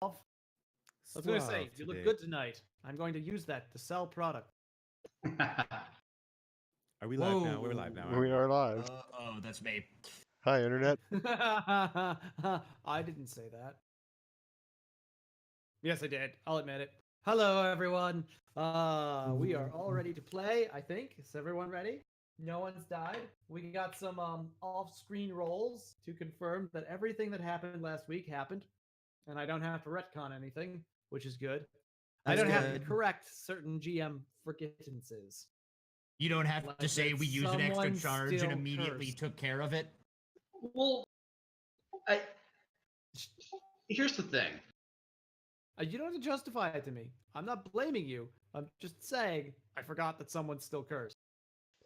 I was going to say, you look good tonight. I'm going to use that to sell product. Are we live now? We're live now. We are live. Oh, that's me. Hi, Internet. I didn't say that. Yes, I did. I'll admit it. Hello, everyone. We are all ready to play, I think. Is everyone ready? No one's died. We got some off-screen rolls to confirm that everything that happened last week happened, and I don't have to retcon anything, which is good. I don't have to correct certain GM forgettances. You don't have to say we used an extra charge and immediately took care of it. Well, here's the thing. You don't have to justify it to me. I'm not blaming you. I'm just saying I forgot that someone's still cursed.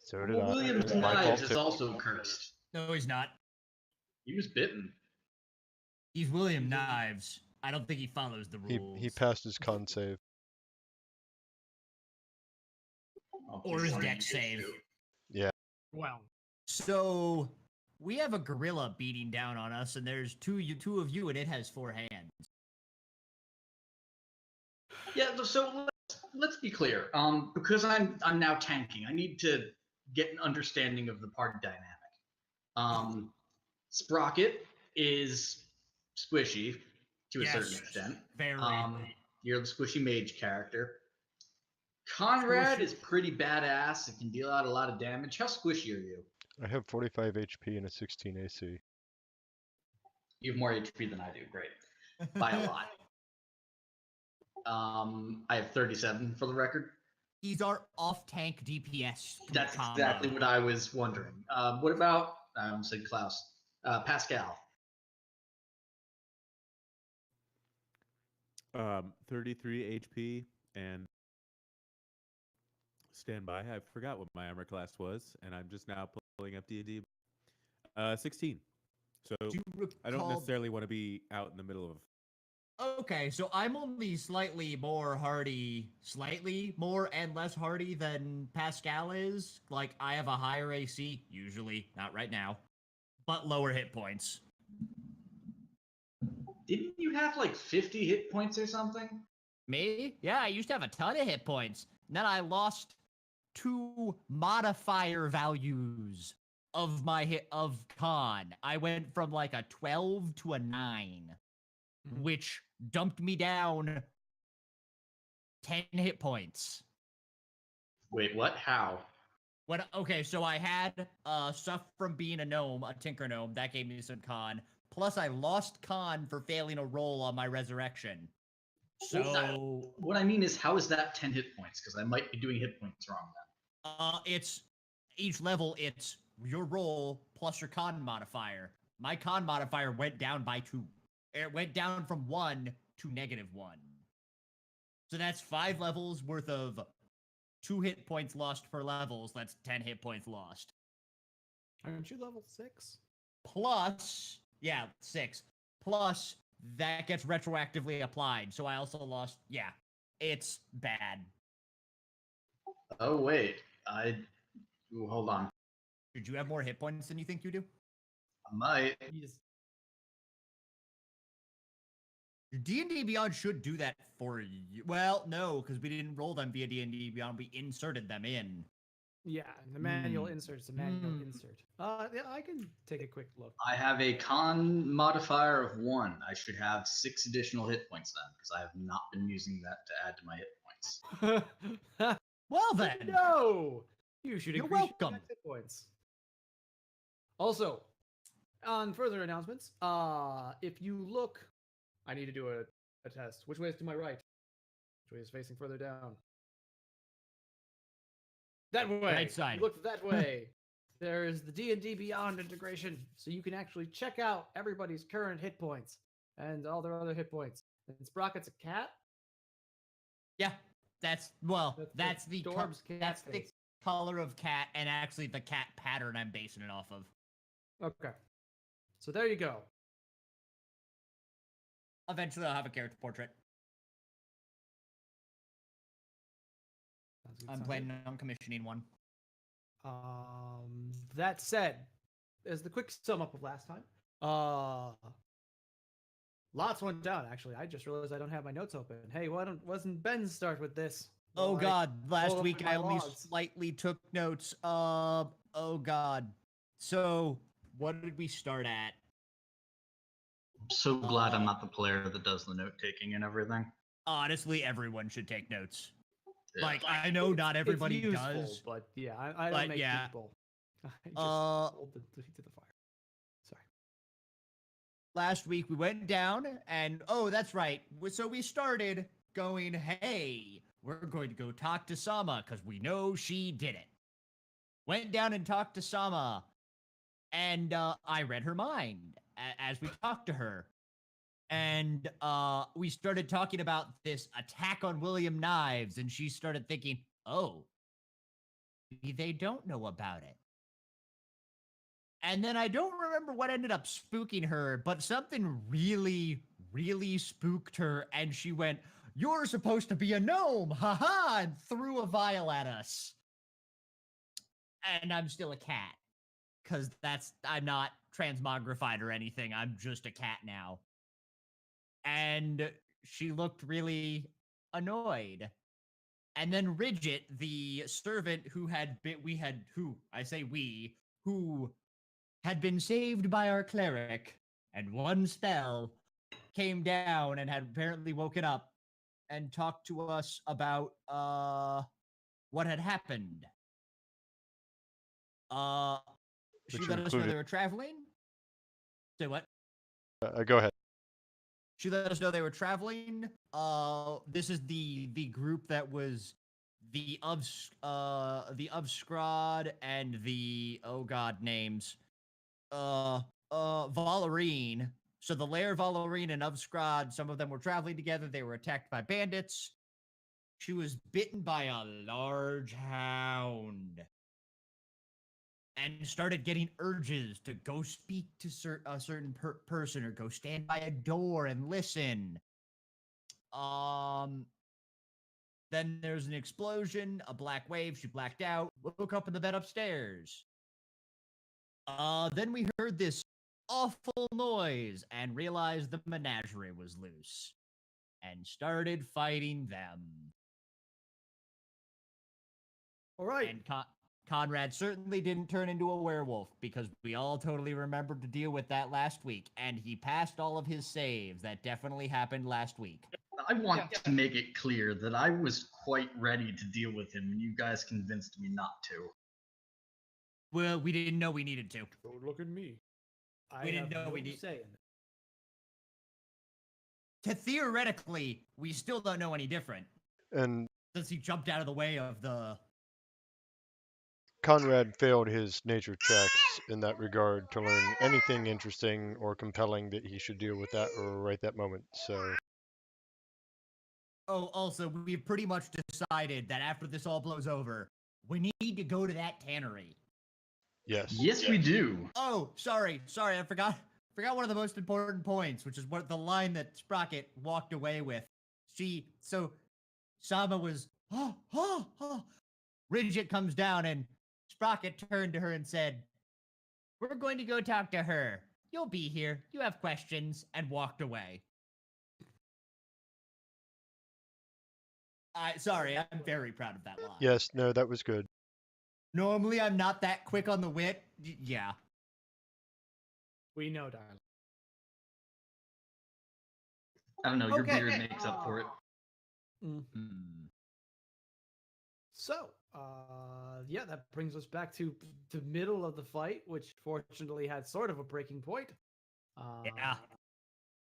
So did I. William Knives is also cursed. No, he's not. He was bitten. He's William Knives. I don't think he follows the rules. He passed his con save. Or his deck save. Yeah. Well. So we have a gorilla beating down on us, and there's two of you, and it has 4 hands. Yeah. So let's be clear. Because I'm now tanking, I need to get an understanding of the party dynamic. Sprocket is squishy to a certain extent. Very. You're the squishy mage character. Conrad is pretty badass. It can deal out a lot of damage. How squishy are you? I have 45 HP and a 16 AC. You have more HP than I do. Great. By a lot. I have 37 for the record. He's our off-tank DPS. That's combo. exactly what I was wondering. What about, I almost said Klaus, Pascal? 33 HP and stand by. I forgot what my armor class was, and I'm just now pulling up D&D. 16. So I don't necessarily want to be out in the middle of. Okay, so I'm only slightly more and less hardy than Pascal is. Like, I have a higher AC, usually, not right now, but lower hit points. Didn't you have like 50 hit points or something? Me? Yeah, I used to have a ton of hit points. And then I lost 2 modifier values of my con. I went from like a 12 to a 9. Which dumped me down 10 hit points. Wait, what? How? Okay, so I had stuff from being a gnome, a tinker gnome, that gave me some con. Plus, I lost con for failing a roll on my resurrection. So what I mean is, how is that 10 hit points? Because I might be doing hit points wrong then. It's each level. It's your roll plus your con modifier. My con modifier went down by 2. It went down from 1 to -1. So that's 5 levels worth of 2 hit points lost per levels. That's 10 hit points lost. Aren't you level 6? Plus, yeah, 6. Plus, that gets retroactively applied. So I also lost, yeah, it's bad. Oh, wait. Hold on. Did you have more hit points than you think you do? I might. D&D Beyond should do that for you. Well, no, because we didn't roll them via D&D Beyond. We inserted them in. Yeah, the manual insert's a manual insert. Yeah, I can take a quick look. I have a con modifier of 1. I should have 6 additional hit points then, because I have not been using that to add to my hit points. Well then. No! You should You're increase welcome. your hit points. Also, on further announcements, if you look... I need to do a test. Which way is to my right? Which way is facing further down? That way. Right side. Look that way. There is the D&D Beyond integration, so you can actually check out everybody's current hit points and all their other hit points. And Sprocket's a cat. Yeah, that's the Dorb's cat that's face. the color of cat, and actually the cat pattern I'm basing it off of. Okay, so there you go. Eventually, I'll have a character portrait. I'm planning on commissioning one. That said, as the quick sum up of last time, Lots went down, actually. I just realized I don't have my notes open. Hey, wasn't Ben start with this? Oh While I God! Last pull up week my I only logs. slightly took notes. Oh God. So what did we start at? I'm so glad I'm Uh, not the player that does the note taking and everything. Honestly, everyone should take notes. Yeah. Like I know not everybody it's useful, does. but yeah, I don't But make yeah. people. I just Uh, hold the feet to the fire. Sorry. Last week we went down, and oh, that's right. So we started going, hey, we're going to go talk to Sama because we know she did it. Went down and talked to Sama, and I read her mind as we talked to her. And we started talking about this attack on William Knives, and she started thinking, oh, maybe they don't know about it. And then I don't remember what ended up spooking her, but something really, really spooked her, and she went, "You're supposed to be a gnome, haha," and threw a vial at us. And I'm still a cat, because I'm not transmogrified or anything. I'm just a cat now. And she looked really annoyed. And then Ridget, the servant who had who had been saved by our cleric, and one spell came down and had apparently woken up and talked to us about what had happened. She Which let us know included- they were traveling. Say what? Go ahead. She let us know they were traveling. This is the group that was the Uvskrod and the names. Valerine. So the Lair Valerine and Uvskrod, some of them were traveling together. They were attacked by bandits. She was bitten by a large hound and started getting urges to go speak to a certain person or go stand by a door and listen. Then there's an explosion, a black wave. She blacked out, woke up in the bed upstairs. Then we heard this awful noise and realized the menagerie was loose and started fighting them. All right. And Conrad certainly didn't turn into a werewolf because we all totally remembered to deal with that last week, and he passed all of his saves. That definitely happened last week. I want to make it clear that I was quite ready to deal with him, and you guys convinced me not to. Well, we didn't know we needed to. Don't look at me. We didn't know we need. Theoretically, we still don't know any different. And Since he jumped out of the way of the. Conrad failed his nature checks in that regard to learn anything interesting or compelling that he should deal with that or right that moment. So. Oh, also, we've pretty much decided that after this all blows over, we need to go to that tannery. Yes. Yes, we do. Oh, sorry, I forgot one of the most important points, which is what the line that Sprocket walked away with. Sama was, Ridget comes down and Sprocket turned to her and said, "We're going to go talk to her. You'll be here. You have questions," and walked away. Sorry, I'm very proud of that line. Yes. No, that was good. Normally, I'm not that quick on the wit. Yeah. We know, darling. I don't know, your Okay. beard makes up for it. So, yeah, that brings us back to the middle of the fight, which fortunately had sort of a breaking point. Yeah.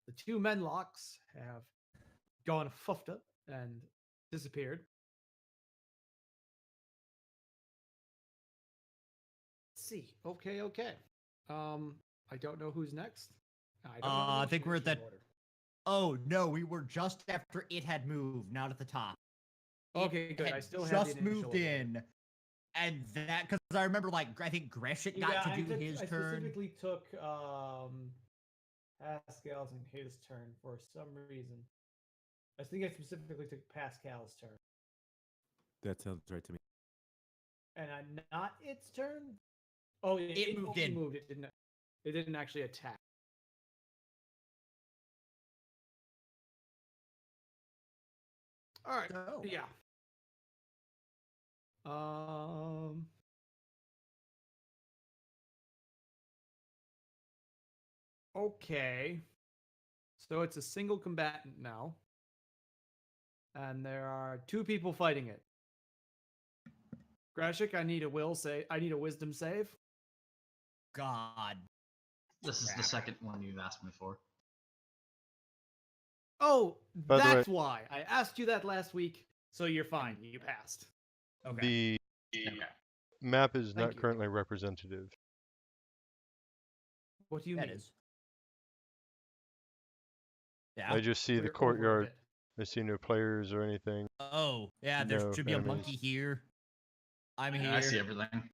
The two menlocks have gone fufta and disappeared. Let's see. Okay. I don't know who's next. I think we're at that. Oh no, we were just after it had moved, not at the top. Okay, good. Had I still have just the initial moved order. in, and that because I remember I think Gresham got to do his I turn. specifically took Pascal's and his turn for some reason. I think I specifically took Pascal's turn. That sounds right to me. And not its turn. Oh, yeah, It moved only in. Moved. It didn't actually attack. All right. So, Yeah. Okay. So it's a single combatant now. And there are 2 people fighting it. Grashik, I need a wisdom save. God. This is the second one you've asked me for. Oh, By the way- that's why. I asked you that last week, so you're fine. You passed. Okay. The Okay. map is Thank not you. currently representative. What do you That mean? is. Yeah. I just see the We're over a courtyard. bit. I see no players or anything. Oh, yeah, there No should be a enemies. monkey here. I'm Yeah, here. I see everything.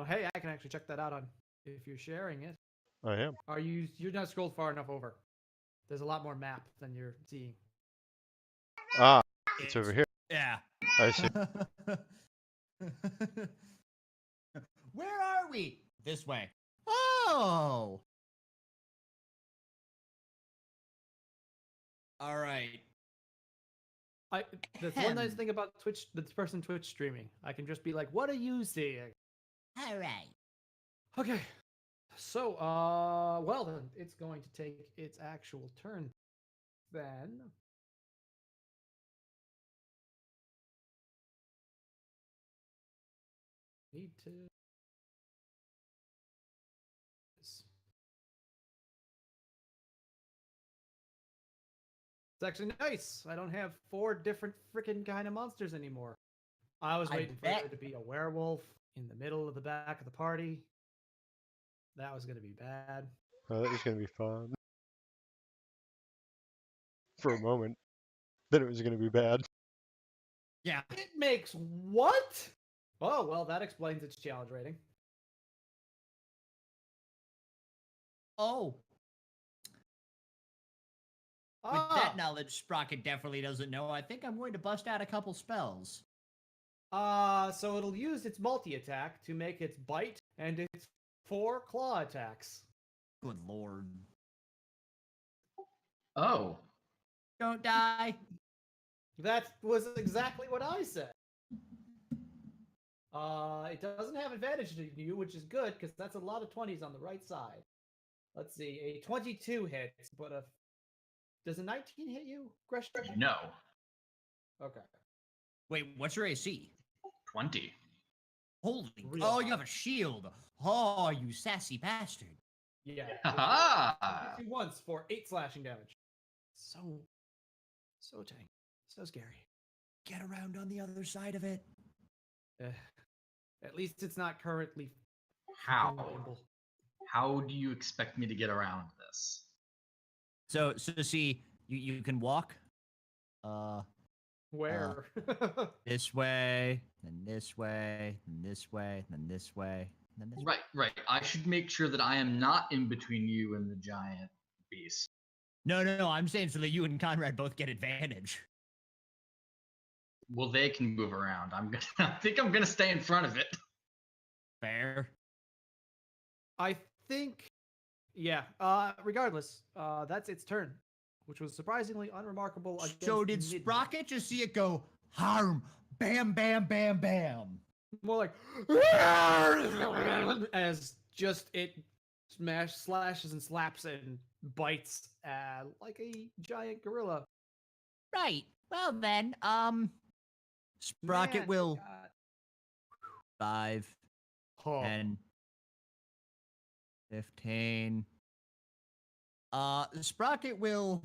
Hey, I can actually check that out on if you're sharing it. I am. You're not scrolled far enough over. There's a lot more map than you're seeing. Ah, it's over here. Yeah. I see. Where are we? This way. Oh. All right. That's one nice Ahem. thing about Twitch. This person Twitch streaming. I can just be like, "What are you seeing?" All right. Okay. So, well then, it's going to take its actual turn. Then. Need to. It's actually nice. I don't have 4 different freaking kind of monsters anymore. I was I waiting for bet- there to be a werewolf in the middle of the back of the party. That was going to be bad. Oh, that was gonna be fun. For a moment, then it was gonna be bad. Yeah. It makes what? Oh, well, that explains its challenge rating. Oh. With that knowledge, Sprocket definitely doesn't know. I think I'm going to bust out a couple spells. So it'll use its multi-attack to make its bite and its 4 claw attacks. Good lord. Oh. Don't die. That was exactly what I said. It doesn't have advantage to you, which is good, because that's a lot of 20s on the right side. Let's see, a 22 hits, but does a 19 hit you, Gresh? No. Okay. Wait, what's your AC? 20. Holy. Real Oh, you high. have a shield. Oh, you sassy bastard. Yeah. Ha Hits you once for 8 slashing damage. So tank. So scary. Get around on the other side of it. At least it's not currently How? nimble. How do you expect me to get around this? So see, you can walk. Where? This way, then this way, then this way, then this way, then this way. Right, right. I should make sure that I am not in between you and the giant beast. No. I'm saying so that you and Conrad both get advantage. Well, they can move around. I think I'm gonna stay in front of it. Fair. I think, yeah. Regardless, that's its turn, which was surprisingly unremarkable. So against did Midnight. Sprocket just see it go harm, bam, bam, bam, bam? More like as just it slashes and slaps and bites like a giant gorilla. Right. Well then, Sprocket Man, will God. 5, Oh. 10, 15. Sprocket will.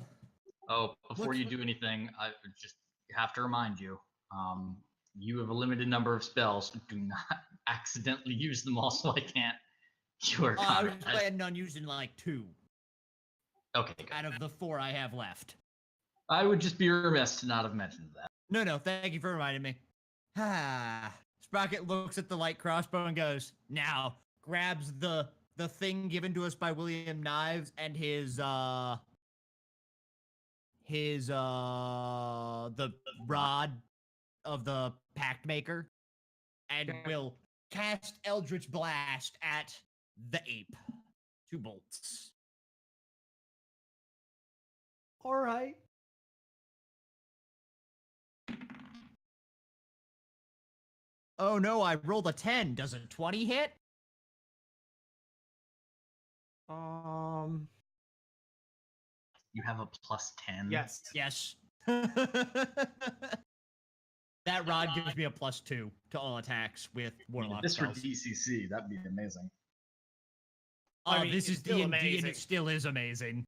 Oh, before Look- you do anything, I just have to remind you. You have a limited number of spells. Do not accidentally use them all, so I can't. You are I was Conrad. planning on using like 2 Okay, good. out of the 4 I have left. I would just be remiss to not have mentioned that. No, thank you for reminding me. Sprocket looks at the light crossbow and goes, now grabs the thing given to us by William Knives and the rod of the Pact Maker and will cast Eldritch Blast at the ape. 2 bolts. All right. Oh no, I rolled a 10. Does a 20 hit? You have a +10. Yes. Yes. That rod gives me a +2 to all attacks with I mean, if warlock this were spells. DCC, that'd be amazing. I mean, This it's is still D&D and amazing. it still is amazing.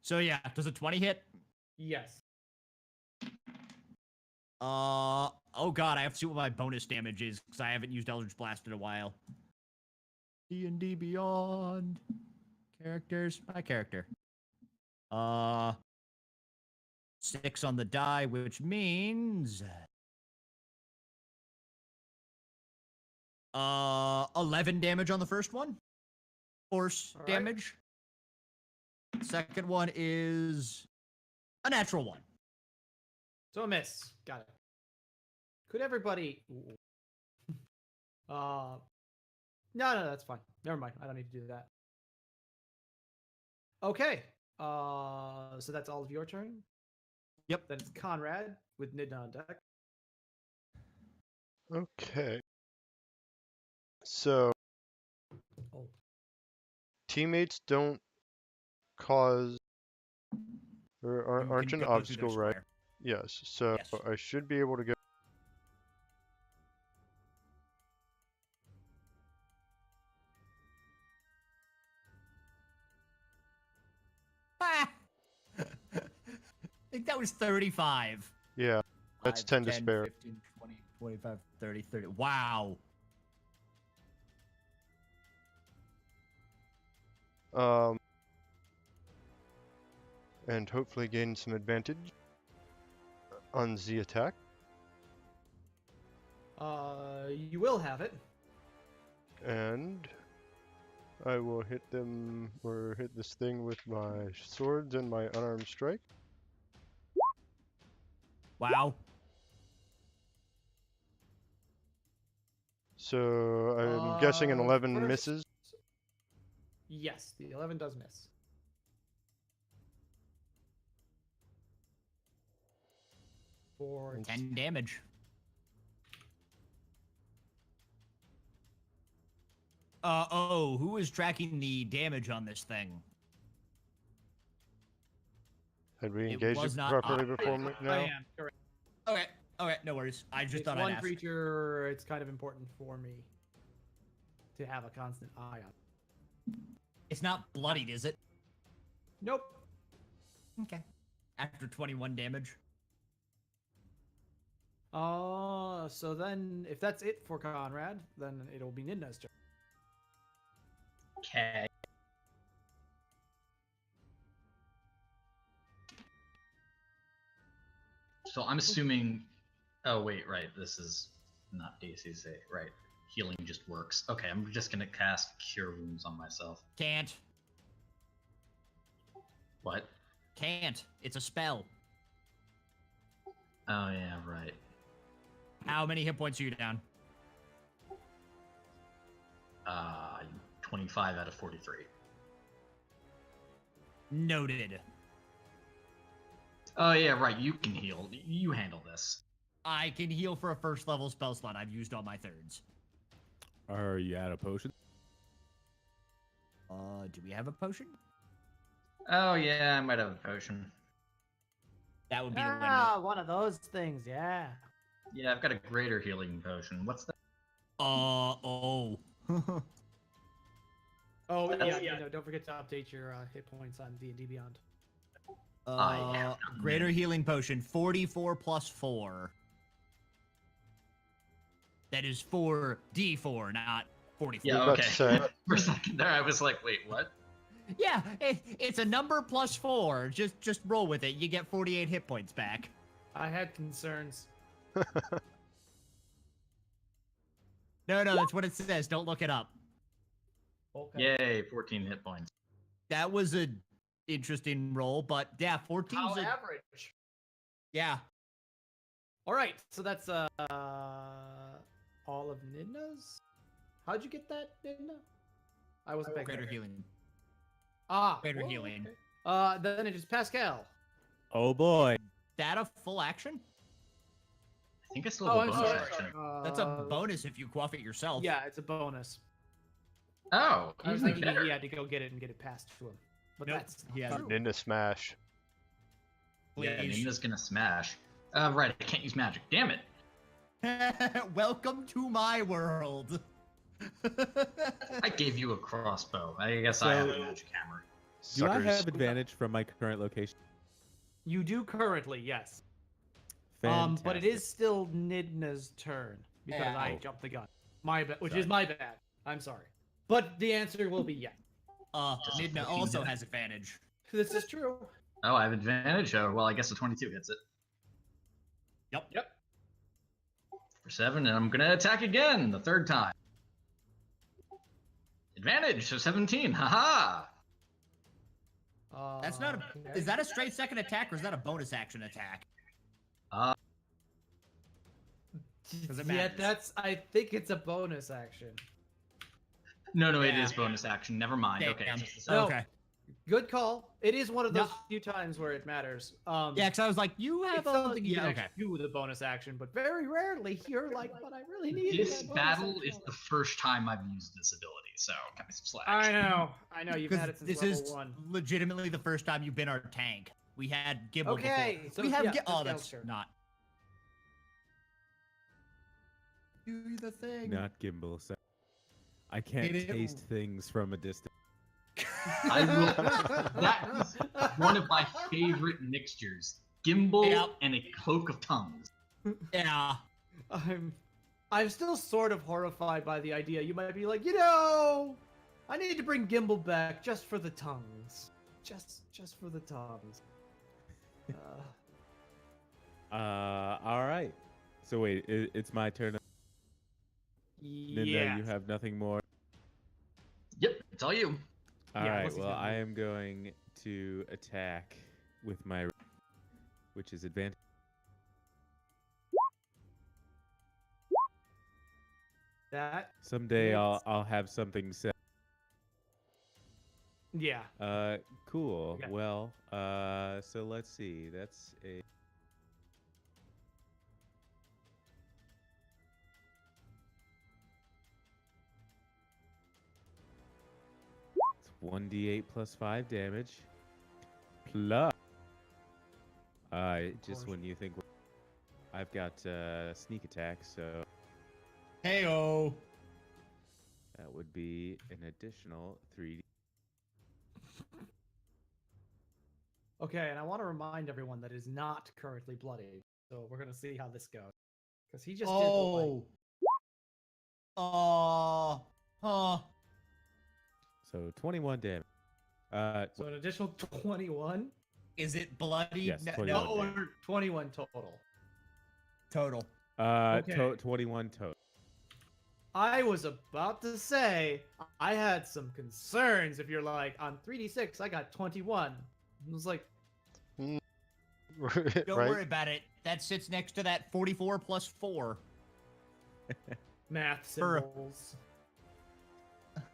So yeah, does a 20 hit? Yes. Oh god, I have to see what my bonus damage is because I haven't used Eldritch Blast in a while. D&D Beyond. Characters. My character. 6 on the die, which means 11 damage on the first one. Force All right. damage. Second one is a natural 1. So a miss. Got it. Could everybody? No, that's fine. Never mind. I don't need to do that. Okay. So that's all of your turn. Yep. Then it's Conrad with Nidna on deck. Okay. So Oh. teammates don't cause or You aren't can an go through their obstacle, right? square. Yes. So Yes. I should be able to go. Ah! I think that was 35. Yeah, that's 10 to 10, spare. 15, 20, 25, 30, 30. Wow. And hopefully gain some advantage on the attack. You will have it. And I will hit them or hit this thing with my swords and my unarmed strike. Wow. So I'm guessing an 11 first- misses. Yes, the 11 does miss. For 10 damage. Who is tracking the damage on this thing? Had we It engaged was it not- properly before I now? am correct. Okay, no worries. I just It's thought I'd one ask. creature. It's kind of important for me to have a constant eye on. It's not bloodied, is it? Nope. Okay. After 21 damage. So then, if that's it for Conrad, then it'll be Nidna's turn. Okay. So I'm assuming. Oh wait, right. This is not DCC, right? Healing just works. Okay, I'm just gonna cast Cure Wounds on myself. Can't. What? Can't. It's a spell. Oh yeah, right. How many hit points are you down? 25 out of 43. Noted. Oh yeah, right. You can heal. You handle this. I can heal for a first level spell slot. I've used all my thirds. Are you out of potion? Do we have a potion? Oh yeah, I might have a potion. That would be the limit. One of those things. Yeah. Yeah, I've got a greater healing potion. What's that? Oh. Oh That's- yeah. No, don't forget to update your hit points on D&D Beyond. Greater healing potion, 44 plus 4. That is 4d4, not 44. Yeah, about okay. to say. For a second there, I was like, wait, what? Yeah, it's a number plus 4. Just roll with it. You get 48 hit points back. I had concerns. No, that's what it says. Don't look it up. Okay. Yay, 14 hit points. That was a interesting roll, but yeah, 14 How is a, average? yeah. All right, so that's all of Nidna's. How'd you get that, Nidna? I wasn't paying Greater attention. healing. Greater healing. Okay. Then it is Pascal. Oh boy. That a full action? I think I still Oh, have a I'm bonus sorry. action. That's a bonus if you quaff it yourself. Yeah, it's a bonus. Oh, I was even thinking better. he had to go get it and get it passed to him. But Nope, that's not he true. hasn't. Ninja smash. Yeah, Please. Nina's gonna smash. Right, I can't use magic. Damn it. Welcome to my world. I gave you a crossbow. I guess I have a So- magic hammer. Do I Suckers. have advantage from my current location? You do currently, yes. Fantastic. But it is still Nidna's turn because Yeah. I jumped the gun. My bad, which Sorry. is my bad. I'm sorry. But the answer will be yes. Nidna also has advantage. This is true. Oh, I have advantage. Oh, well, I guess a 22 hits it. Yep. For 7, and I'm gonna attack again, the 3rd time. Advantage, so 17. Haha! That's not a. Okay. Is that a straight second attack or is that a bonus action attack? Does it Yeah, matter? that's. I think it's a bonus action. No, it Yeah. is bonus action. Never mind. Okay. Damn. it's just a No. Okay. Good call. It is one of No. those few times where it matters. Yeah, because I was like, you have It's a. something you Yeah, can okay. actually do with a bonus action, but very rarely you're like, but I really need This that bonus battle action." is the first time I've used this ability, so cut me some slack. I know. You've had it since This level is 1. legitimately the first time you've been our tank. We had Gibble Okay, before. so we have yeah, Oh, that's that's Gale's turn. not. Do the thing. Not gimbal. So I can't It- taste things from a distance. I will. That is one of my favorite mixtures: gimbal Yep. and a cloak of tongues. Yeah. I'm still sort of horrified by the idea. You might be like, I need to bring Gimbal back just for the tongues. Just for the tongues. All right. So wait, it's my turn. Linda, Yeah. you have nothing more. Yep, it's all you. All Yeah, right. what's he Well, gonna I do? am going to attack with my, which is advantage. That. Someday Hits. I'll have something set. Yeah. Cool. Okay. Well, so let's see. That's a. It's 1d8 plus 5 damage. Plus. Just when you think I've got sneak attack, so Heyo. that would be an additional 3d. Okay, and I want to remind everyone that it is not currently bloodied. So we're gonna see how this goes. Because he just did the like, So 21 damage. so an additional 21. Is it bloody? Yes, No, 21 No, damage. 21 total. total. Okay. 21 total. I was about to say I had some concerns. If you're like on 3d6, I got 21. I was like, Don't right? worry about it. That sits next to that 44 plus 4. math For- symbols.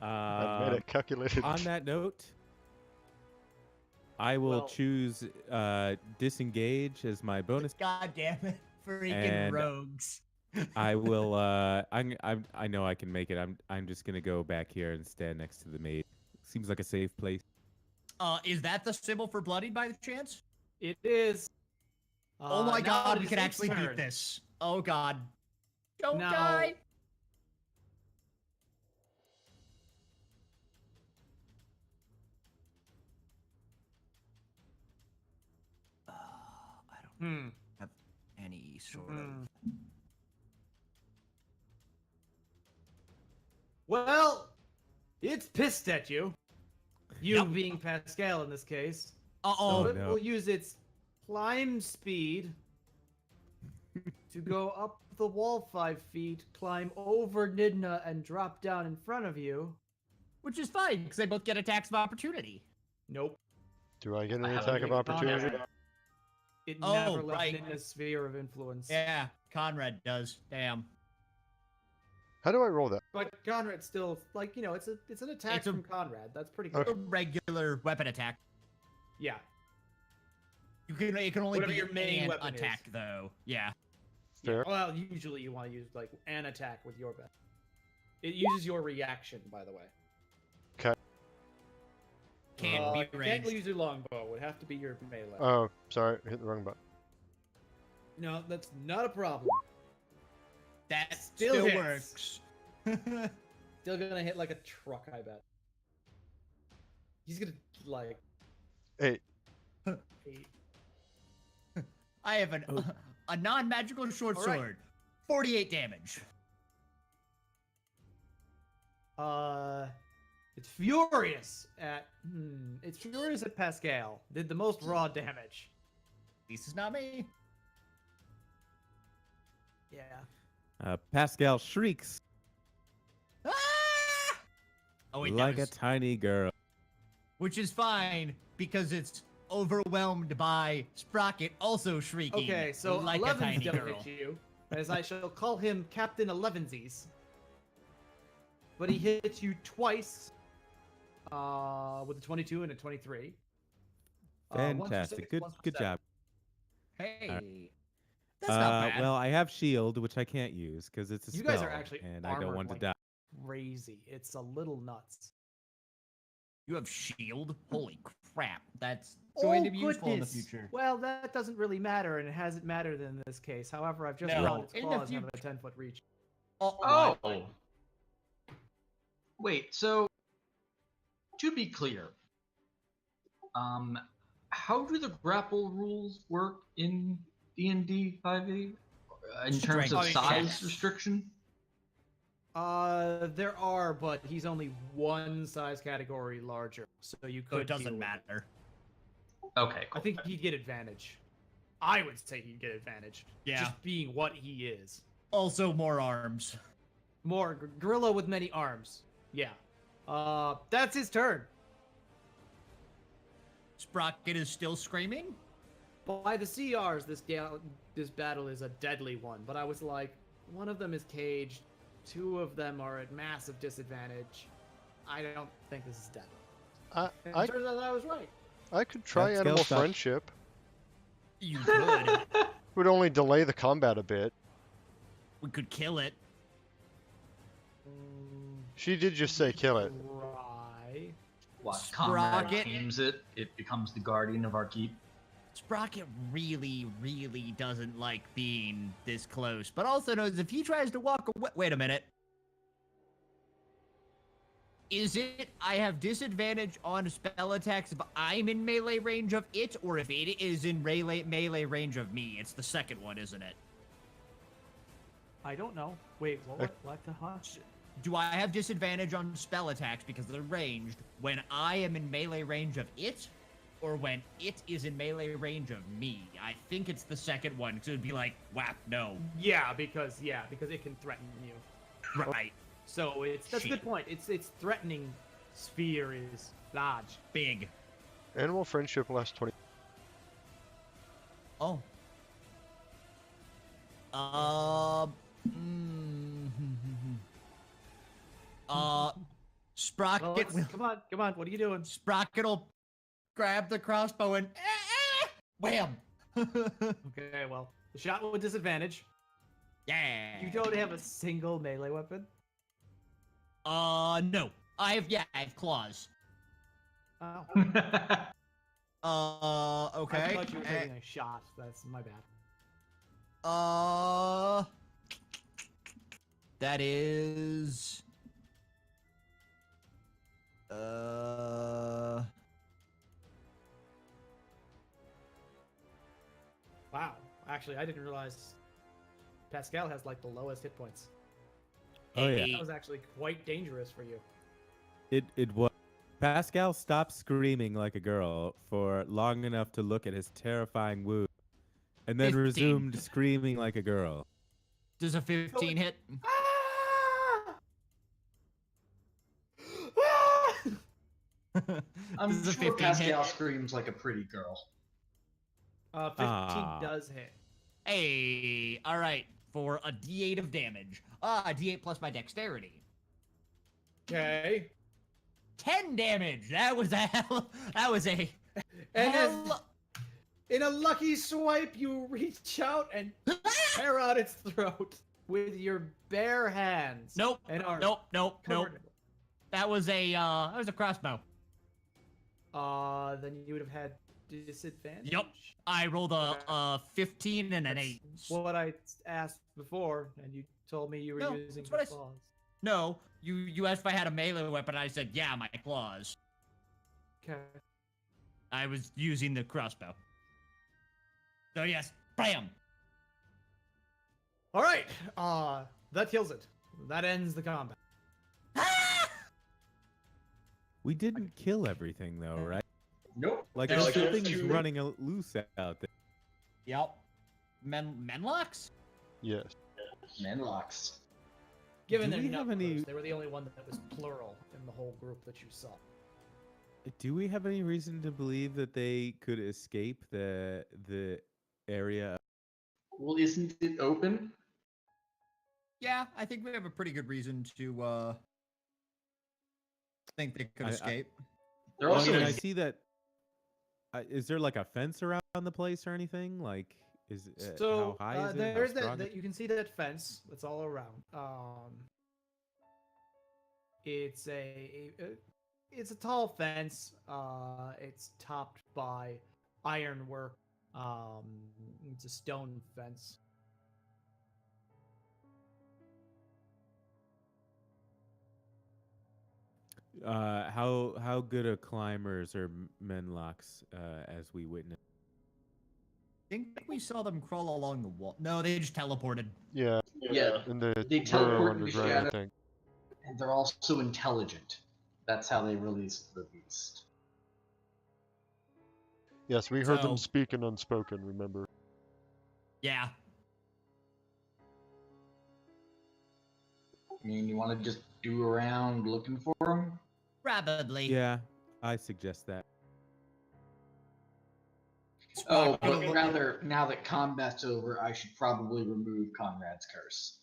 I made a calculated. On that note, I will Well- choose disengage as my bonus. God damn it. Freaking And- rogues. I will. I know I can make it. I'm just gonna go back here and stand next to the maid. Seems like a safe place. Is that the symbol for bloodied by the chance? It is. Oh my now god, it we is can its actually turn. beat this. Oh god. Don't Now- die. I don't Hmm. have any sort of. Hmm. Well, it's pissed at you. You Yep. being Pascal in this case. Uh-oh. So it no. will use its climb speed to go up the wall 5 feet, climb over Nidna, and drop down in front of you. Which is fine, because they both get attacks of opportunity. Nope. Do I get an I have attack a of big opportunity? bonus. It Oh, never left right. Nidna's sphere of influence. Yeah, Conrad does. Damn. How do I roll that? But Conrad still, like, it's an attack It's a- from Conrad. That's pretty good. Okay. A regular weapon attack. Yeah. It can only Whatever be your main an weapon is. attack, though. Yeah. Fair. Well, usually you want to use like an attack with your best. It uses your reaction, by the way. Can't be Can't ranged. use your longbow. It would have to be your melee. Oh, sorry, hit the wrong button. No, that's not a problem. That Still still hits. works. Still gonna hit like a truck, I bet. He's gonna like. Hey, Eight. I have a non-magical short All right. sword. 48 damage. It's furious at. It's furious at Pascal. Did the most raw damage. At least it's not me. Yeah. Pascal shrieks Ah! Oh wait, like that was, a tiny girl. which is fine because it's overwhelmed by Sprocket also shrieking. Okay, so like a 11's tiny gonna girl. hit you, as I shall call him Captain 11sies. But he hits you twice, with a 22 and a 23. One for Fantastic. six, Good one for good seven. job. Hey, that's not bad. Well, I have shield, which I can't use because it's a You spell, guys are actually and I don't armored want to like die. Crazy. It's a little nuts. You have shield. Holy crap! That's going to be useful in the goodness. future. Well, that doesn't really matter, and it hasn't mattered in this case. However, I've just No, rolled its in the claws out of a 10-foot reach. Oh. Wait, so to be clear, how do the grapple rules work in D&D 5e in terms of Strength size checks. restriction? There are, but he's only one size category larger, so you could. So it deal doesn't with matter. Okay, I cool. think he'd get advantage. I would say he'd get advantage. Yeah. Just being what he is. Also, more arms. More gorilla with many arms. Yeah. That's his turn. Sprocket is still screaming. By the CRs, this battle is a deadly one. But I was like, one of them is caged, two of them are at massive disadvantage. I don't think this is deadly. And I it turns out that I was right. I could try That's animal skill stuff. friendship. You could. Would only delay the combat a bit. We could kill it. She did just say kill it. Right. What, Comrade Sprocket. tames it, it becomes the guardian of our keep. Sprocket really, really doesn't like being this close, but also knows if he tries to walk away. Wait a minute. Is it I have disadvantage on spell attacks if I'm in melee range of it, or if it is in melee range of me? It's the second one, isn't it? I don't know. Wait, what the huh? Do I have disadvantage on spell attacks because they're ranged when I am in melee range of it, or when it is in melee range of me? I think it's the second one, because it would be like, whap, no. Yeah, because it can threaten you. Right. So that's a good Shit. point. Its threatening sphere is large. Big. Animal friendship lasts 20. Oh. Sprocket will... Come on. What are you doing? Sprocket will grab the crossbow and... wham! Okay, well, the shot with disadvantage. Yeah. You don't have a single melee weapon. No. I have claws. Oh, Okay. I thought you were taking a shot. That's my bad. That is... Wow. Actually, I didn't realize Pascal has like the lowest hit points. Oh yeah. That was actually quite dangerous for you. It was. Pascal stopped screaming like a girl for long enough to look at his terrifying wound, and then 15. resumed screaming like a girl. Does a 15 hit? I'm Does a sure 15 Pascal hit? screams like a pretty girl. 15 Ah. does hit. Hey, all right, for a D8 of damage. D8 plus my dexterity. Okay. 10 damage. That was a hell. That was a And as, hell. In a lucky swipe, you reach out and tear out its throat with your bare hands. Nope. And are Nope. covered. That was a crossbow. Then you would have had disadvantage. Yup. I rolled a 15 and an 8. What I asked before, and you told me you were No, using that's what your I claws. No, you asked if I had a melee weapon. I said, yeah, my claws. Okay. I was using the crossbow. So yes, bam. All right. That kills it. That ends the combat. We didn't kill everything though, right? Nope. Like There's there's still like things two- running loose out there. Yep. Menlocks? Yes. Manlocks. Given Do their we have numbers, any- they were the only one that was plural in the whole group that you saw. Do we have any reason to believe that they could escape the area? Well, isn't it open? Yeah, I think we have a pretty good reason to think they could I- escape. They're Well, I also mean, in- I see that. Is there like a fence around the place or anything? Like, So how high is it? How there's strong that you can see that fence that's all around. It's it's a tall fence. It's topped by ironwork. It's a stone fence. How good a climbers are Menlocks as we witnessed? I think we saw them crawl along the wall. No, they just teleported. Yeah. Yeah, In the They burrow teleport into underground, I shadow. think. and they're also intelligent. That's how they released the beast. Yes, we heard them So- speak in unspoken, remember? Yeah. I mean, you want to just do around looking for them? Probably. Yeah, I suggest that. Oh, Squawk, but look- rather, now that combat's over, I should probably remove Conrad's curse.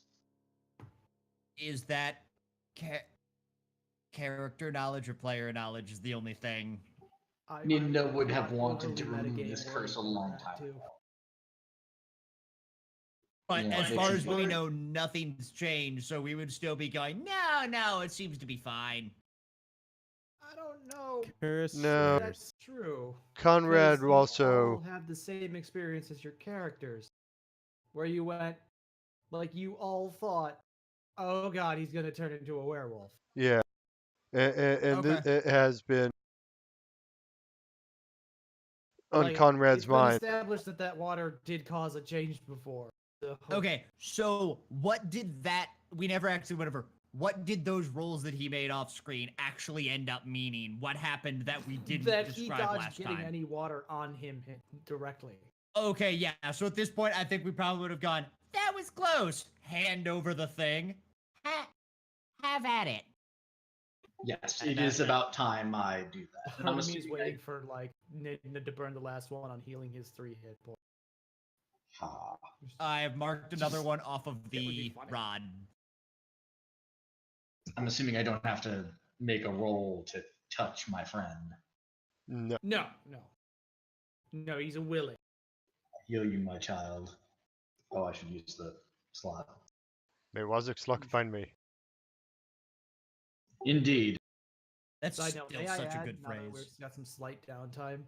is that character knowledge or player knowledge is the only thing. I Ninja would have not wanted to overly remove metagame this or curse a anything long like that, time too. ago. But Yeah, as they far should as be. we know, nothing's changed, so we would still be going, no, it seems to be fine. I don't know. Curse. No. That's true. Conrad 'Cause you also. all have the same experience as your characters, where you went, like you all thought, "Oh God, he's gonna turn into a werewolf." Yeah. And Okay. it has been on Like, Conrad's it's been mind. established that that water did cause a change before. So- Okay, so what did that? We never actually went over. What did those rolls that he made off screen actually end up meaning? What happened that we didn't that he describe dodged last getting time? any water on him directly. Okay, yeah. So at this point, I think we probably would have gone. That was close. Hand over the thing. Have at it. Yes, it is about time I do that. And Part I'm of me is assuming waiting for like Nid to burn the last one on healing his 3 hit points. Ha. I have marked another one off of would be the funny. rod. I'm assuming I don't have to make a roll to touch my friend. No. No, he's a willing. Heal you, my child. Oh, I should use the slot. May Wazik's luck find me. Indeed. That's Side note, still may I such a add, good now that phrase. we've got some slight downtime.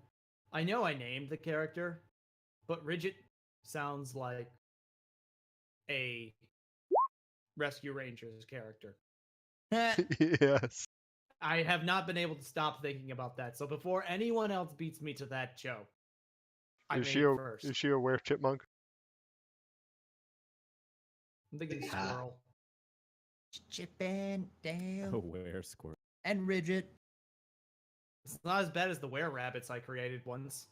I know I named the character, but Ridget sounds like a Rescue Rangers character. Yes. I have not been able to stop thinking about that. So before anyone else beats me to that joke, I Is made she it a first. is she a were chipmunk? I'm thinking Ah. squirrel. Chip and Dale Where squirt? and Ridget. It's not as bad as the were rabbits I created once.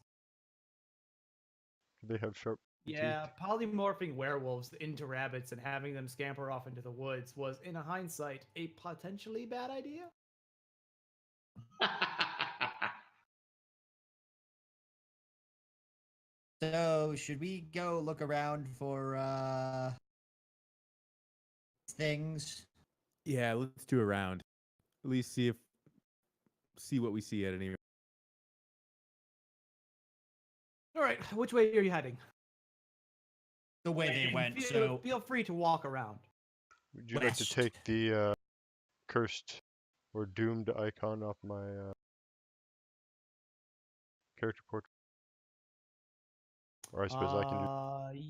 They have sharp. Yeah, polymorphing werewolves into rabbits and having them scamper off into the woods was, in hindsight, a potentially bad idea. So should we go look around for things? Yeah, let's do a round. At least see what we see at any All right, which way are you heading? The way they went. Feel, So feel free to walk around. Would you like to West. take the cursed or doomed icon off my character portrait? Or I suppose I can do.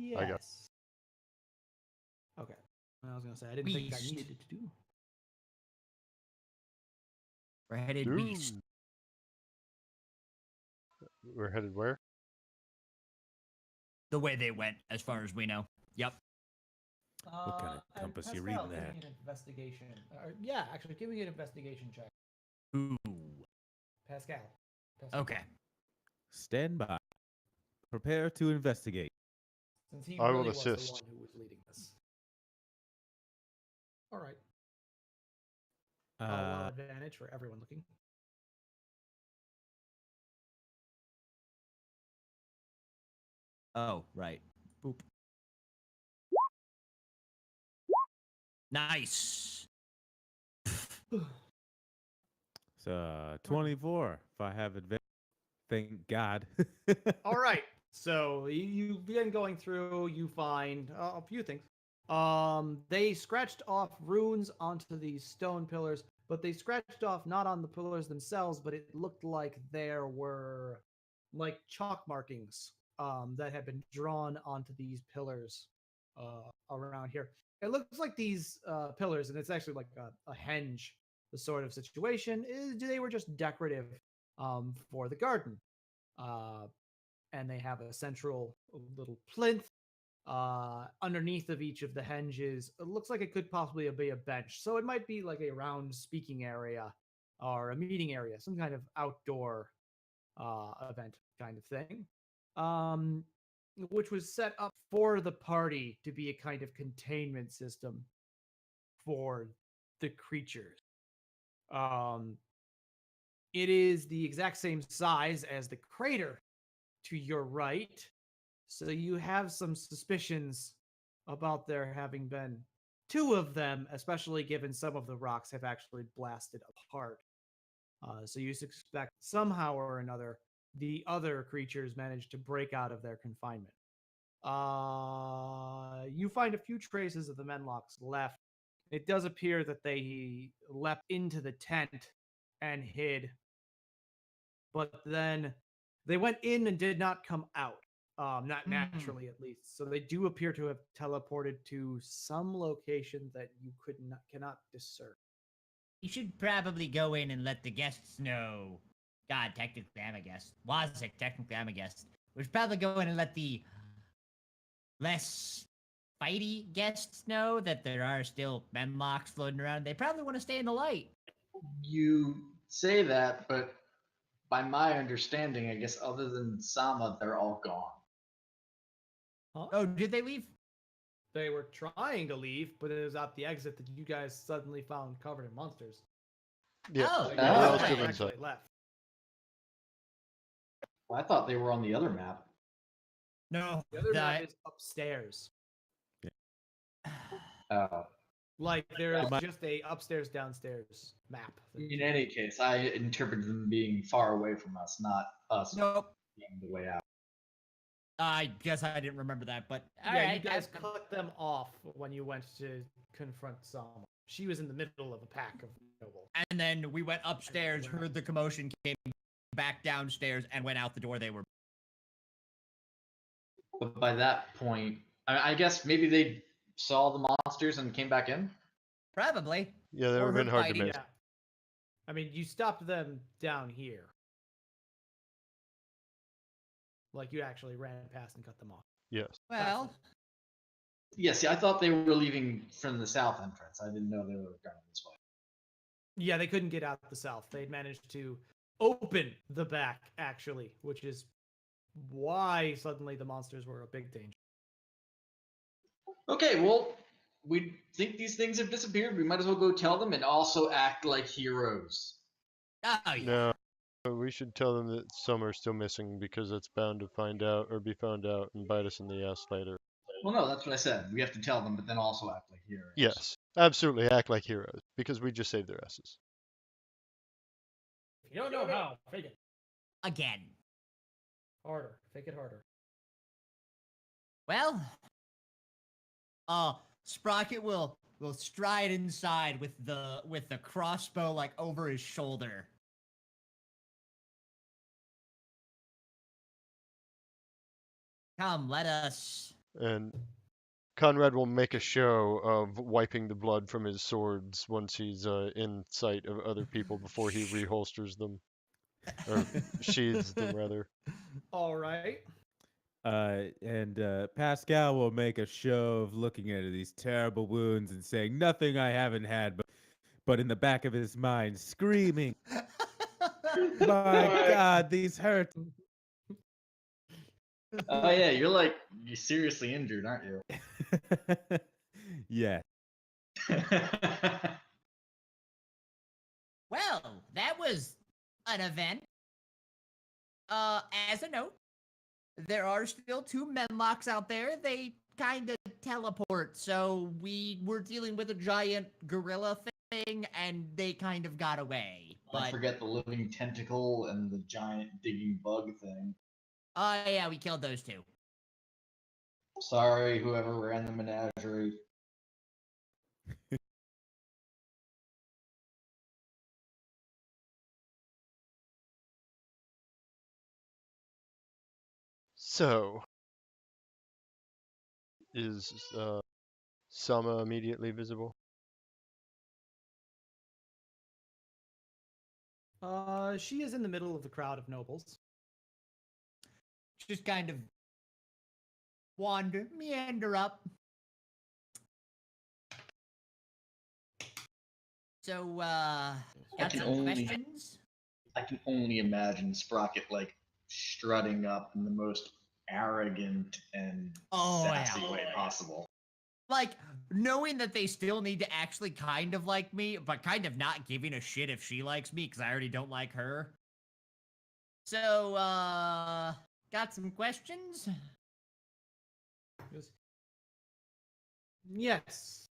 Yes. I got. Okay. I was gonna say I didn't think I Beast. needed to do. we're headed east. Doomed. We're headed where? The way they went, as far as we know. Yep. What kind of And compass you Pascal, reading give there? me an investigation. Yeah, actually, give me an investigation check. Ooh. Pascal. Pascal. Okay. Stand by. Prepare to investigate. Since he I will really was the assist. one who was leading this. All right. Well, advantage for everyone looking. Oh, right. Boop. Nice. So 24. If I have advantage, thank God. All right. So you begin going through. You find a few things. They scratched off runes onto these stone pillars, but they scratched off not on the pillars themselves, but it looked like there were like chalk markings that had been drawn onto these pillars around here. It looks like these pillars, and it's actually like a henge, the sort of situation. They were just decorative for the garden. And they have a central little plinth underneath of each of the henges. It looks like it could possibly be a bench, so it might be like a round speaking area or a meeting area, some kind of outdoor event kind of thing, which was set up for the party to be a kind of containment system for the creatures. It is the exact same size as the crater to your right, so you have some suspicions about there having been two of them, especially given some of the rocks have actually blasted apart. So you suspect somehow or another the other creatures managed to break out of their confinement. You find a few traces of the Menlocks left. It does appear that they leapt into the tent and hid, but then they went in and did not come out. Not naturally, at least. So they do appear to have teleported to some location that you cannot discern. You should probably go in and let the guests know. God, technically I'm a guest. Wazik, technically I'm a guest. We should probably go in and let the less fighty guests know that there are still Menlocks floating around. They probably want to stay in the light. You say that, but by my understanding, I guess other than Sama, they're all gone. Huh? Oh, did they leave? They were trying to leave, but it was at the exit that you guys suddenly found covered in monsters. Yeah, Oh, we're Oh, all okay. still They inside. actually left. Well, I thought they were on the other map. No. The other map is upstairs. Oh. Like there's might- just a upstairs downstairs map. In any case, I interpreted them being far away from us, not us Nope. being the way out. I guess I didn't remember that, but Yeah, alright. you guys cut them off when you went to confront Sama. She was in the middle of a pack of nobles. And then we went upstairs, heard the commotion, came back downstairs, and went out the door they were. But by that point, I guess maybe they saw the monsters and came back in. Probably. Yeah, that Or would have been her hard to fighting. miss. Yeah. I mean, you stopped them down here. Like you actually ran past and cut them off. Yes. Well, Yeah, see, I thought they were leaving from the south entrance. I didn't know they were going this way. Yeah, they couldn't get out the south. They'd managed to open the back, actually, which is why suddenly the monsters were a big danger. Okay, well, we think these things have disappeared. We might as well go tell them and also act like heroes. oh yeah. No, but we should tell them that some are still missing because it's bound to find out or be found out and bite us in the ass later. Well, no, that's what I said. We have to tell them, but then also act like heroes. Yes, absolutely act like heroes because we just saved their asses. If you don't know how, fake it. Again. Harder. Make it harder. Well, Sprocket will stride inside with the crossbow like over his shoulder. Come, let us. And Conrad will make a show of wiping the blood from his swords once he's in sight of other people before he reholsters them. Or sheathes them, rather. All right. And Pascal will make a show of looking at these terrible wounds and saying nothing I haven't had, but in the back of his mind, screaming, "My God, these hurt!" Oh yeah, you're seriously injured, aren't you? Yeah. Well, that was an event. As a note, there are still 2 menlocks out there. They kind of teleport, so we were dealing with a giant gorilla thing, and they kind of got away. I But forget the living tentacle and the giant digging bug thing. yeah, we killed those 2. Sorry, whoever ran the menagerie. So, is Sama immediately visible? She is in the middle of the crowd of nobles. Just kind of meander up. So, got can some only- questions? I can only imagine Sprocket strutting up in the most arrogant and sassy yeah. way possible. Like, knowing that they still need to actually kind of like me, but kind of not giving a shit if she likes me, because I already don't like her. So, got some questions? Yes.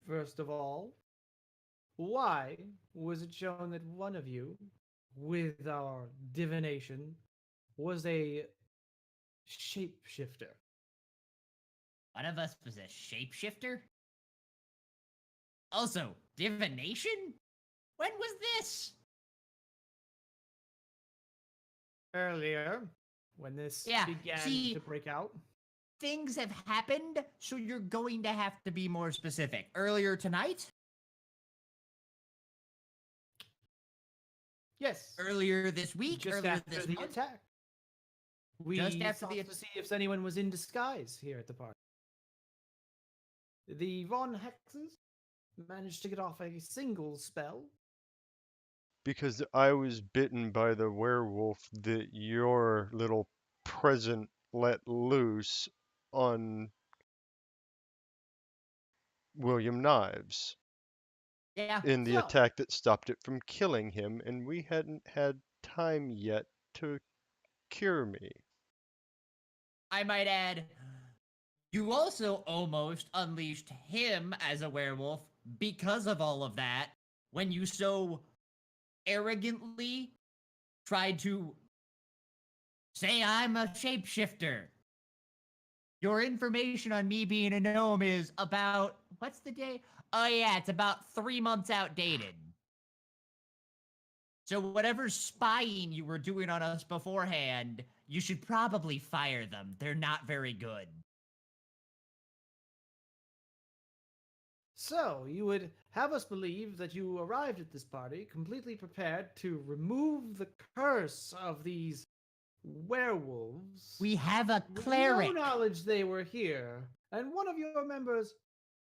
First of all, why was it shown that one of you, with our divination, was a shapeshifter? One of us was a shapeshifter? Also, divination? When was this? Earlier, when this Yeah, began see- to break out. Things have happened, so you're going to have to be more specific. Earlier tonight? Yes. Earlier this week? Just earlier after this the month? attack. We Just after sought the to see if anyone was in disguise here at the party. The Von Hexes managed to get off a single spell. Because I was bitten by the werewolf that your little present let loose on William Knives Yeah. in the So- attack that stopped it from killing him, and we hadn't had time yet to cure me. I might add, you also almost unleashed him as a werewolf because of all of that when you so arrogantly tried to say I'm a shapeshifter. Your information on me being a gnome is about, what's the day? Oh yeah, it's about 3 months outdated. So whatever spying you were doing on us beforehand, you should probably fire them. They're not very good. So, you would have us believe that you arrived at this party completely prepared to remove the curse of these werewolves. We have a with cleric. no knowledge they were here, and one of your members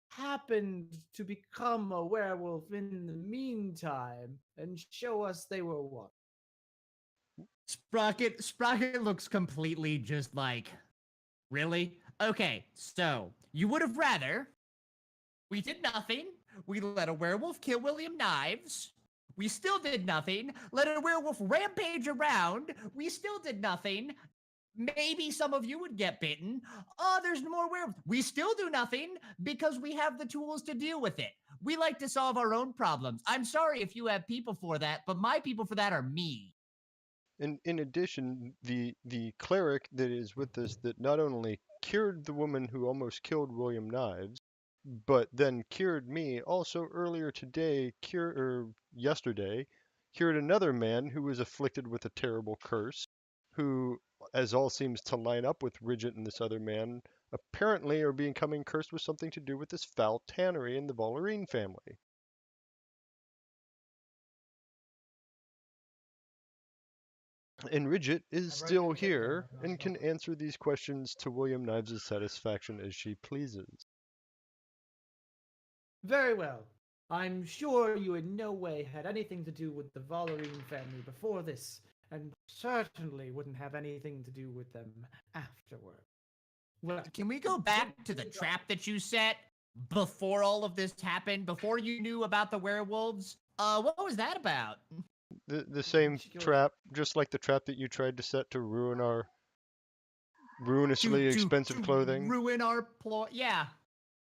happened to become a werewolf in the meantime and show us they were one. Sprocket looks completely just like, really? Okay, so you would have rather we did nothing. We let a werewolf kill William Knives. We still did nothing. Let a werewolf rampage around. We still did nothing. Maybe some of you would get bitten. Oh, there's more werewolves. We still do nothing because we have the tools to deal with it. We like to solve our own problems. I'm sorry if you have people for that, but my people for that are me. in addition, the cleric that is with us that not only cured the woman who almost killed William Knives, but then cured me, also earlier today, yesterday, cured another man who was afflicted with a terrible curse, who, as all seems to line up with Ridget and this other man, apparently are becoming cursed with something to do with this foul tannery in the Ballerine family. And Ridget is I'm writing still everything here down, and can answer these questions to William Knives' satisfaction as she pleases. Very well. I'm sure you in no way had anything to do with the Vallerine family before this, and certainly wouldn't have anything to do with them afterward. Well, Can we go back to the trap that you set before all of this happened? Before you knew about the werewolves? What was that about? The same Sure. trap, just like the trap that you tried to set to ruin our ruinously expensive clothing. Ruin our ploy. Yeah,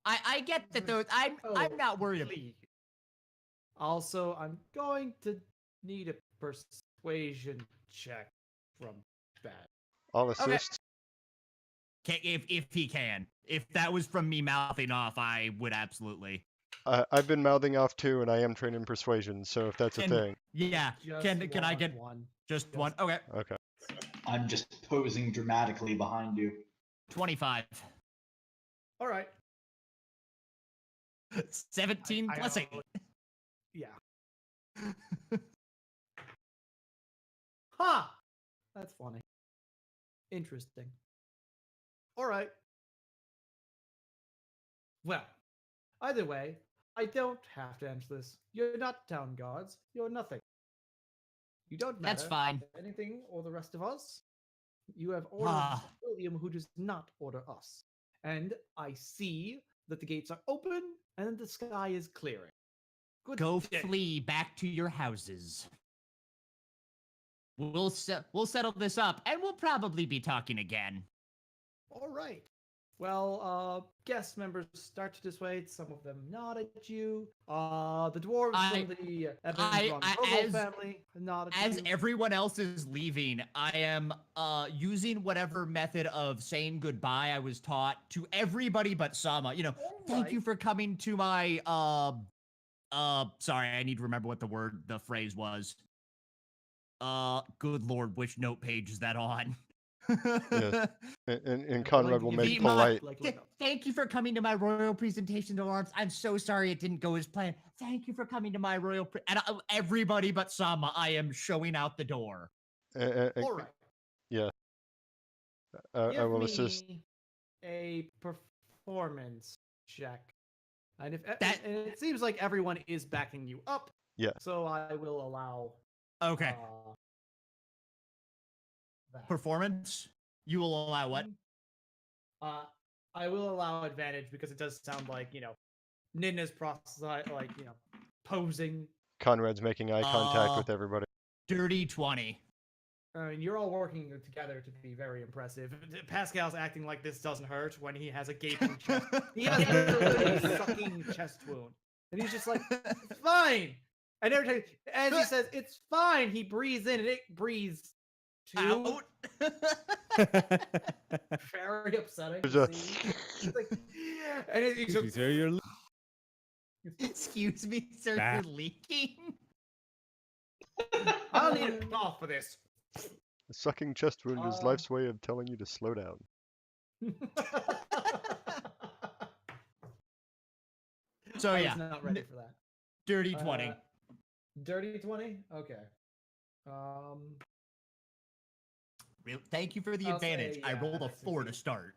I get that. Those I'm not worried about. please. Also, I'm going to need a persuasion check from that. I'll assist. If he can. If that was from me mouthing off, I would absolutely. I've been mouthing off too, and I am trained in persuasion, so if that's a thing. Yeah. Can I get one? just one? Okay. Okay. I'm just posing dramatically behind you. 25. All right. 17 I plus 8. Yeah. Huh. That's funny. Interesting. All right. Well, either way, I don't have to answer this. You're not town guards. You're nothing. You don't matter. That's fine. to anything or the rest of us. You have ordered Ah. William, who does not order us. And I see that the gates are open and the sky is clearing. Good Go day. flee back to your houses. We'll settle this up, and we'll probably be talking again. All right. Well, guest members start to dissuade. Some of them nod at you. The dwarves from the Evans family nod at As you. everyone else is leaving, I am using whatever method of saying goodbye I was taught to everybody but Sama. You know, thank you for coming to my sorry, I need to remember what the phrase was. Good lord, which note page is that on? Yes. And Conrad will make Be polite. Thank you for coming to my royal presentation to Lawrence. I'm so sorry it didn't go as planned. Thank you for coming to my royal and everybody but Sama, I am showing out the door. All right. Yeah. Give I will me assist. a performance check. And if That- and it seems like everyone is backing you up. Yeah. So I will allow. Okay. That. Performance? You will allow what? I will allow advantage because it does sound like, Nina's posing. Conrad's making eye contact with everybody. Dirty 20. I mean, you're all working together to be very impressive. Pascal's acting like this doesn't hurt when he has a gaping chest. He has literally a sucking chest wound. And he's just like, it's fine. And every time, as he says, it's fine, he breathes in and it breathes too. Out. Very upsetting. There's to a- see. It's like, and he's Excuse me, sir, you're Excuse me, sir, Ah. you're leaking? I'll need a cloth for this. The sucking chest wound is life's way of telling you to slow down. So I yeah, was not ready for that. dirty 20. Dirty 20? Okay. Thank you for the I'll advantage. say, I rolled a I 4 to succeed. start.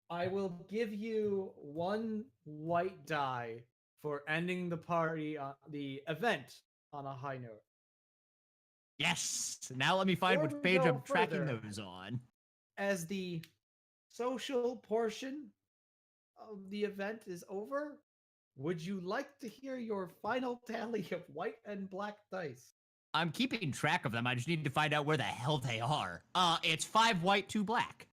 I will give you one white die for ending the party, the event on a high note. Yes. Now let me find Before which we page go I'm tracking further- those on. As the social portion of the event is over, would you like to hear your final tally of white and black dice? I'm keeping track of them. I just need to find out where the hell they are. It's 5 white, 2 black.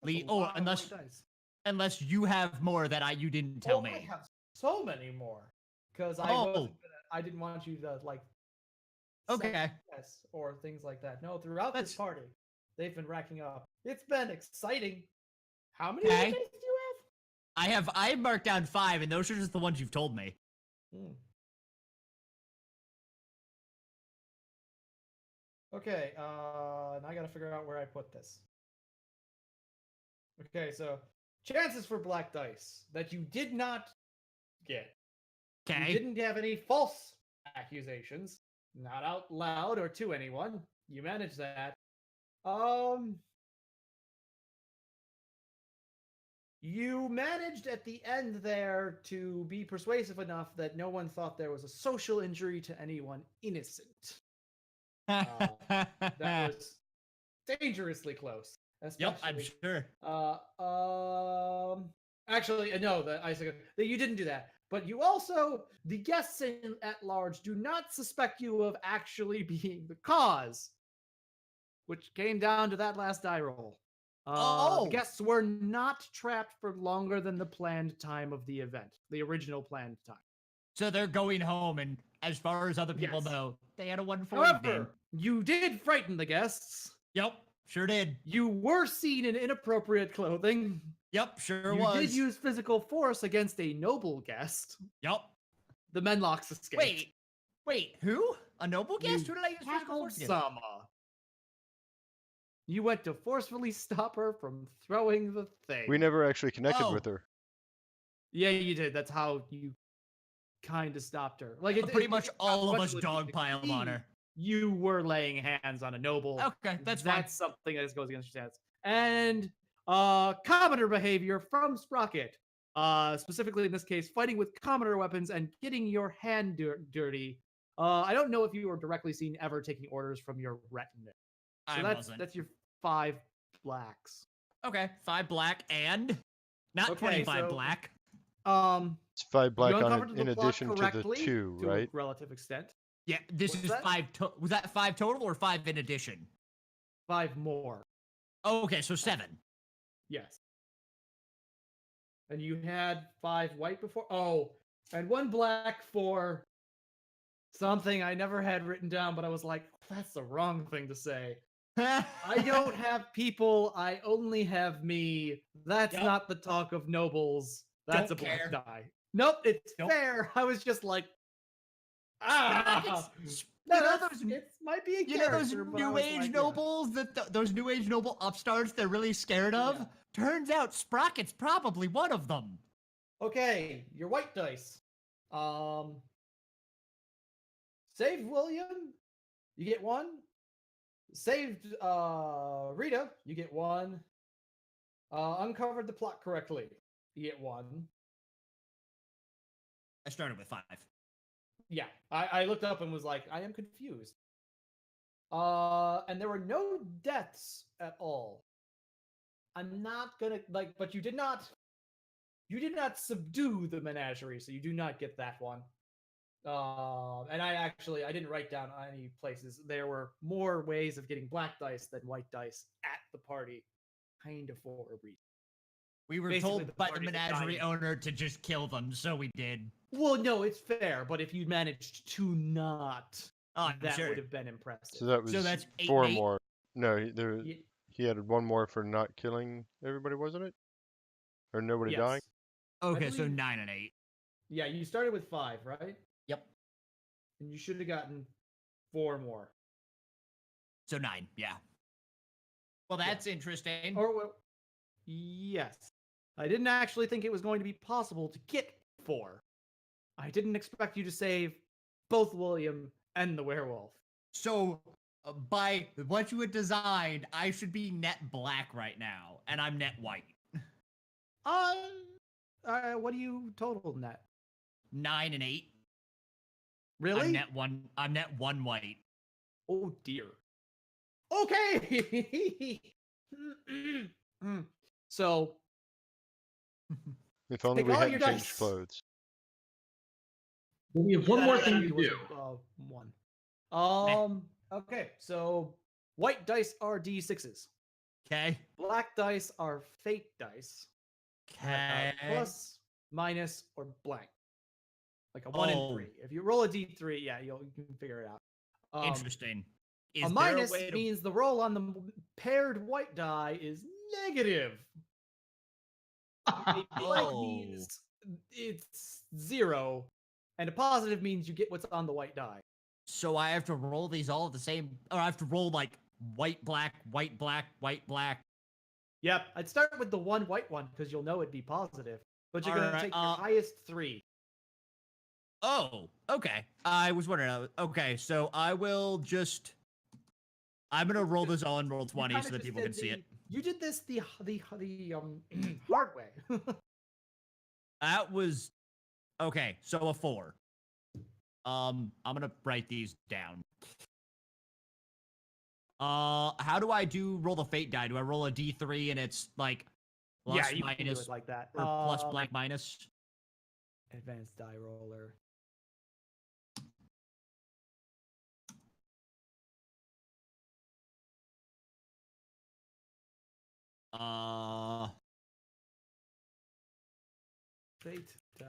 That's a Or lot of unless white dice. unless you have more that you didn't tell Oh, me. I have so many more because Oh. I didn't want you to Okay. success or things like that. No, throughout this That's- party, they've been racking up. It's been exciting. How many Okay. days do you I have marked down 5, and those are just the ones you've told me. have? Okay, now I gotta figure out where I put this. Okay, so chances for black dice that you did not get. You Okay. didn't have any false accusations, not out loud or to anyone. You managed that. You managed at the end there to be persuasive enough that no one thought there was a social injury to anyone innocent. That was dangerously close. Yep, I'm Especially, sure. actually, no, that you didn't do that. But you also, the guests at large do not suspect you of actually being the cause, which came down to that last die roll. Oh! The guests were not trapped for longer than the planned time of the event, the original planned time. So they're going home, and as far as other people Yes. know, they had a 140 day. However, you did frighten the guests. Yep, sure did. You were seen in inappropriate clothing. Yep, sure You was. did use physical force against a noble guest. Yep. The Menlocks escaped. Wait, who? A noble guest? You Who did I use physical tackled force against? Sama. You went to forcefully stop her from throwing the thing. We never actually connected Oh. with her. Yeah, you did. That's how you kind of stopped her. Like Pretty much all of much us would dogpiled on her. You were laying hands on a noble. Okay, that's fine. That's something that goes against your stats. And commoner behavior from Sprocket. Specifically in this case, fighting with commoner weapons and getting your hand dirty. I don't know if you were directly seen ever taking orders from your retinue. So I wasn't. that's your 5 blacks. Okay, 5 black and not Okay, 25 so- black. It's 5 black you on uncovered it the in plot addition to the correctly 2, to right? a relative extent. Yeah, this What's is that? 5. Was that 5 total or 5 in addition? 5 more. Oh, okay, so 7. Yes. And you had 5 white before. Oh, and 1 black for something I never had written down, but I was like, that's the wrong thing to say. I don't have people. I only have me. That's Yep. not the talk of nobles. That's Don't a black care. die. Nope, it's Nope. fair. I was just like, It's- no, you know that's, those- it might be a You know those character, but I new was age like, yeah. nobles those new age noble upstarts they're really scared of? Yeah. Turns out Sprocket's probably one of them. Okay, your white dice. Save William, you get 1. Saved Rita, you get 1. Uncovered the plot correctly, you get 1. I started with 5. Yeah, I looked up and was like, I am confused. And there were no deaths at all. I'm not gonna but you did not subdue the menagerie, so you do not get that one. And I didn't write down any places. There were more ways of getting black dice than white dice at the party, kind of for a reason. We were Basically, the told by the party's menagerie dying. owner to just kill them, so we did. Well, no, it's fair, but if you managed to not, Oh, I'm that sure. would have been impressive. So that was that's 8 4 and 8? more. No, Ye- he added 1 more for not killing everybody, wasn't it? Or nobody dying? yes. Okay, so believe- 9 and 8. Yeah, you started with 5, right? Yep. And you should have gotten 4 more. So 9, yeah. Well, that's interesting. Or well, yes. I didn't actually think it was going to be possible to get 4. I didn't expect you to save both William and the werewolf. So, by what you had designed, I should be net black right now, and I'm net white. What do you total net? 9 and 8. Really? I'm net 1 white. Oh dear. Okay. So If only Take we all hadn't your changed dice. clothes. We have one more thing to was, do. 1. Okay, so white dice are D6s. Okay. Black dice are fate dice. Okay. Plus, minus, or blank. Like a 1 Oh. and 3. If you roll a D3, yeah, you can figure it out. Interesting. Is A there minus way to... means the roll on the paired white die is negative. A blank means it's 0, and a positive means you get what's on the white die. So I have to roll these all at the same, or I have to roll like white, black, white, black, white, black. Yep, I'd start with the one white one because you'll know it'd be positive, but you're gonna Alright, take your highest 3. Oh, okay. I was wondering. Okay, so I will just. I'm gonna roll this all in roll 20 so that people can see it. You did this the hard way. That was okay. So a 4. I'm gonna write these down. How do I roll the fate die? Do I roll a D3 and it's like plus yeah, you can do minus it like that. or plus blank minus? Advanced die roller. Fate die.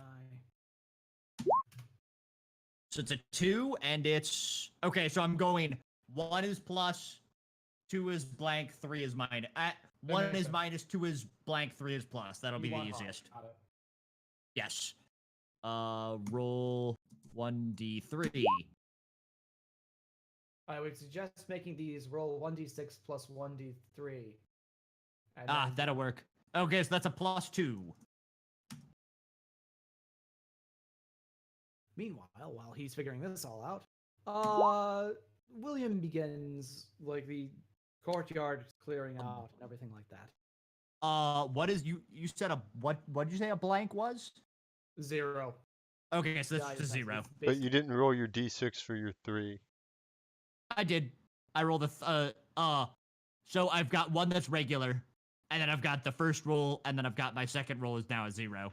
So it's a 2 and it's okay. So I'm going 1 is plus, 2 is blank, 3 is minus. 1 is sense. minus, 2 is blank, 3 is plus. That'll be You the want hard, easiest. got it. Yes. Roll 1d3. I would suggest making these roll 1d6 plus 1d3. And then- That'll work. Okay, so that's a +2. Meanwhile, while he's figuring this all out, William begins like the courtyard clearing out and everything like that. What is you said what did you say a blank was? 0. Okay, so Die that's a is 0. But basically- you didn't roll your d6 for your 3. I did. I rolled so I've got one that's regular, and then I've got the first roll, and then I've got my second roll is now a 0.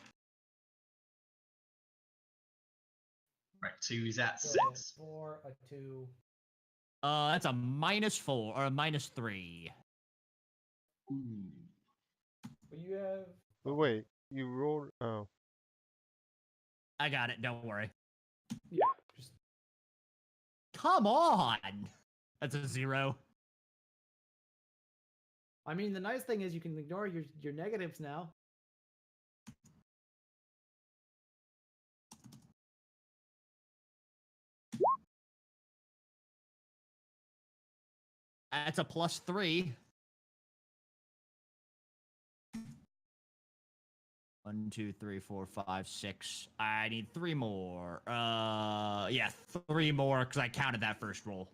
Right, so he's at So 6. 4, a 2. That's a -4 or a -3. But you have But wait, you rolled. Oh, I got it. Don't worry. yeah. Just Come on. That's a 0. I mean, the nice thing is you can ignore your negatives now. That's a +3. 1, 2, 3, 4, 5, 6. I need 3 more. Yeah, 3 more because I counted that first roll.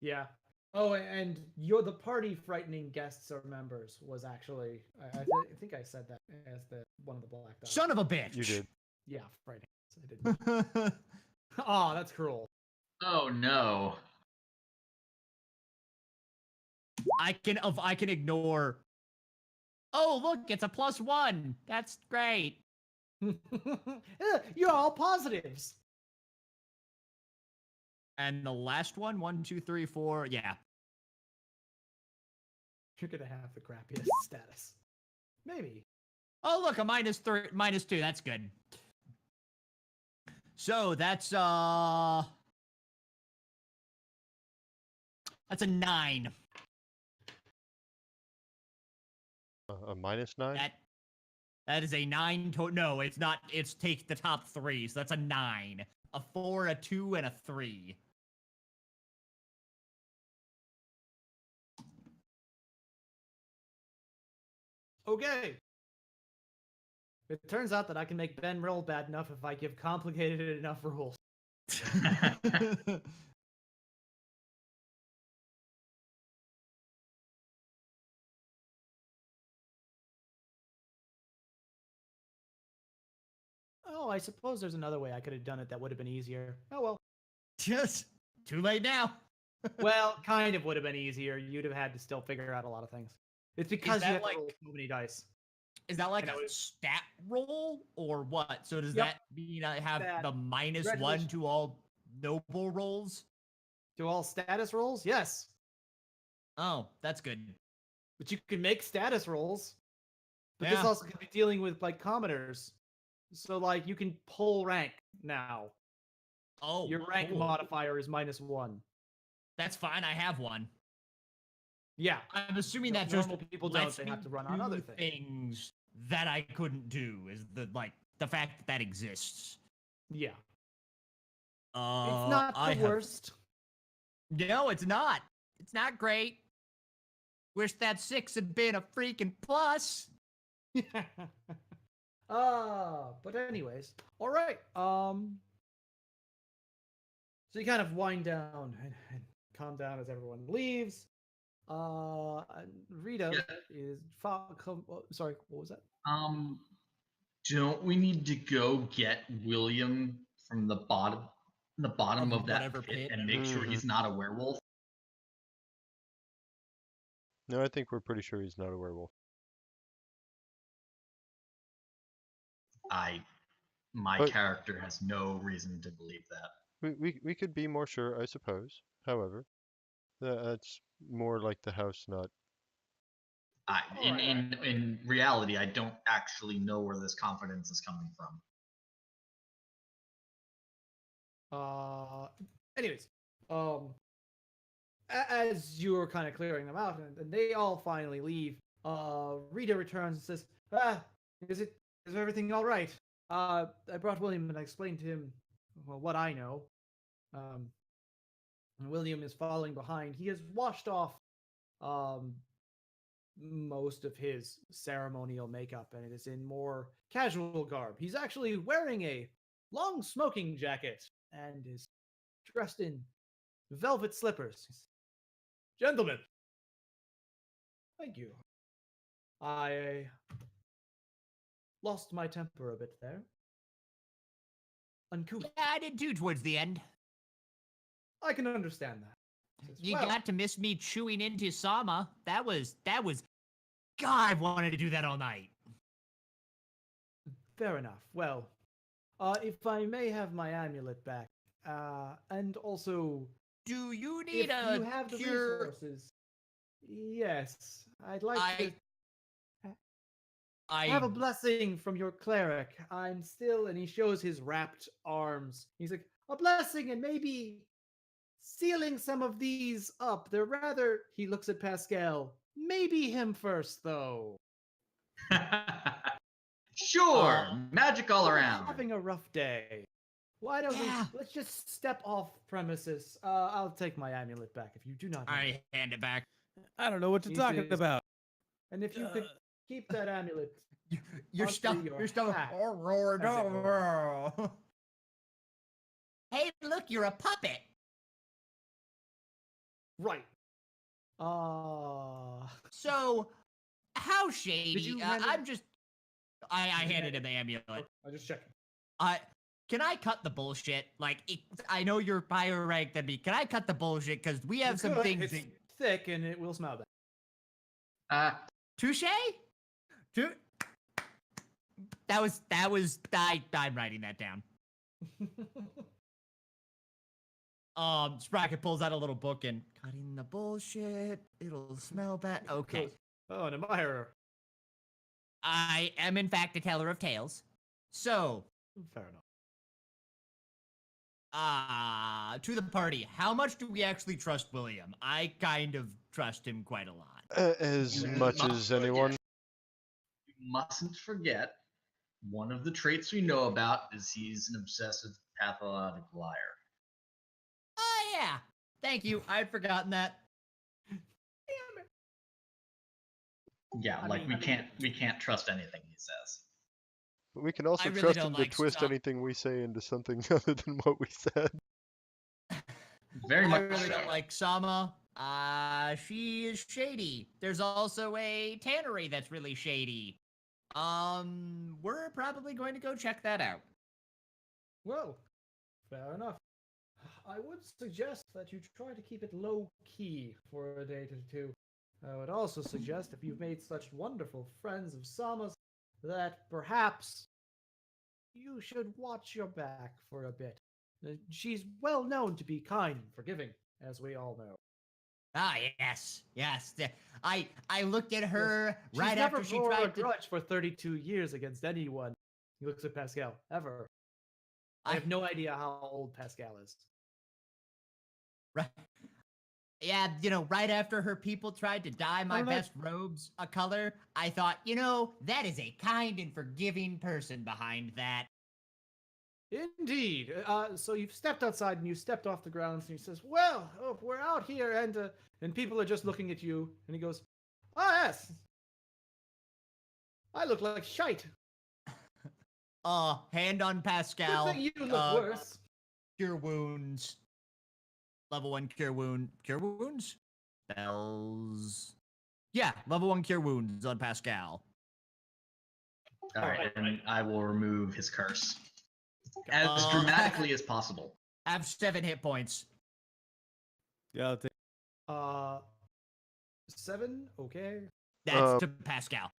Yeah. Oh, and you're the party frightening guests or members was actually I think I said that as the one of the black dots. Son of a bitch. you did. Yeah, frightening. So I didn't. Oh, that's cruel. Oh no. I can ignore. Oh, look, it's a +1. That's great. You're all positives. And the last one, 1, 2, 3, 4. Yeah. You're gonna have the crappiest status. Maybe. Oh, look, a -2. That's good. So that's a 9. A -9. That is a 9. No, it's not. It's take the top 3. So that's a 9, a 4, a 2, and a 3. Okay. It turns out that I can make Ben roll bad enough if I give complicated enough rules. Oh, I suppose there's another way I could have done it that would have been easier. Oh well. Just too late now. Well, kind of would have been easier. You'd have had to still figure out a lot of things. It's because you that have to like- roll so many dice. Is that like And it a was- stat roll or what? So does Yep. that mean I have Stat. the -1 Congratulations. to all noble rolls? Do all status rolls? Yes. Oh, that's good. But you can make status rolls. But this Yeah. also can be dealing with like commoners. So like you can pull rank now. Oh, Your rank cool. modifier is -1. That's fine. I have one. Yeah. I'm assuming No- that just normal people don't, lets they me have to run on other do things. things that I couldn't do. Is the fact that that exists. Yeah. It's not I the have- worst. No, it's not. It's not great. Wish that 6 had been a freaking plus. But anyways, all right. So you kind of wind down and calm down as everyone leaves. And Rita Yeah. is sorry, what was that? Don't we need to go get William from the bottom Of of that whatever pit pit. and make sure he's not a werewolf? No, I think we're pretty sure he's not a werewolf. My But- character has no reason to believe that. We could be more sure, I suppose. However, that's more like the house, not. In reality, I don't actually know where this confidence is coming from. Anyways, as you're kind of clearing them out, and they all finally leave, Rita returns and says, is everything all right? I brought William and I explained to him, well, what I know. And William is falling behind. He has washed off, most of his ceremonial makeup, and it is in more casual garb. He's actually wearing a long smoking jacket and is dressed in velvet slippers. Gentlemen, thank you. I lost my temper a bit there. Uncouth. Yeah, I did too towards the end. I can understand that. Says, You "Well, got to miss me chewing into Sama. That was. God, I wanted to do that all night. fair enough. Well, if I may have my amulet back, and also Do you if need a you have the cure? resources, yes, I'd like to I have a blessing from your cleric. I'm still, and he shows his wrapped arms. He's like, a blessing and maybe sealing some of these up. They're rather, he looks at Pascal, maybe him first, though. Sure, magic all We're around. having a rough day. Why don't Yeah. let's just step off premises. I'll take my amulet back if you do not. have it. I hand it back. I don't know what you're He talking says- about. And if you could keep that amulet. Your Onto stuff. your Your stuff. hat, Oh, as it Hey, look, you're a puppet. Right. So, how shady? you hand I'm him- just. I Did you handed hand him the amulet. I just checking. Can I cut the bullshit? Like, I know you're higher ranked than me. Can I cut the bullshit? Because we have some things. It's thick and it will smell Uh, Touche? I'm writing that down. bad. Sprocket pulls out a little book and cutting the bullshit. It'll smell bad. Okay. Oh, an admirer. I am in fact a teller of tales. So, Fair enough. to the party, how much do we actually trust William? I kind of trust him quite a lot. As You much must as forget- anyone. You mustn't forget, one of the traits we know about is he's an obsessive, pathologic liar. Oh yeah. Thank you. I'd forgotten that. Yeah, I like mean- we can't trust anything he says. But we can also really trust don't him like to twist Scott. anything we say into something other than what we said. Very I much really so. don't like Sama. She is shady. There's also a tannery that's really shady. We're probably going to go check that out. Well, fair enough. I would suggest that you try to keep it low key for a day or two. I would also suggest, if you've made such wonderful friends of Sama's, that perhaps you should watch your back for a bit. She's well known to be kind and forgiving, as we all know. Ah, yes, yes. I looked at her She's right never after she bore a tried to. grudge for 32 years against anyone. He looks at Pascal. Ever. I I- have no idea how old Pascal is. Right, Yeah, right after her people tried to dye my don't know. best robes a color, I thought, that is a kind and forgiving person behind that. Indeed. So you've stepped outside and you stepped off the grounds, and he says, "Well, we're out here, and people are just looking at you." And he goes, "Ah, yes, I look like shite. Hand on Pascal. Good thing you look worse." Cure wounds. Level 1 cure wounds? Bells. Yeah, level 1 cure wounds on Pascal. All right, and I will remove his curse as dramatically as possible. I have 7 hit points. Yeah, I'll take. 7. Okay. That's to Pascal.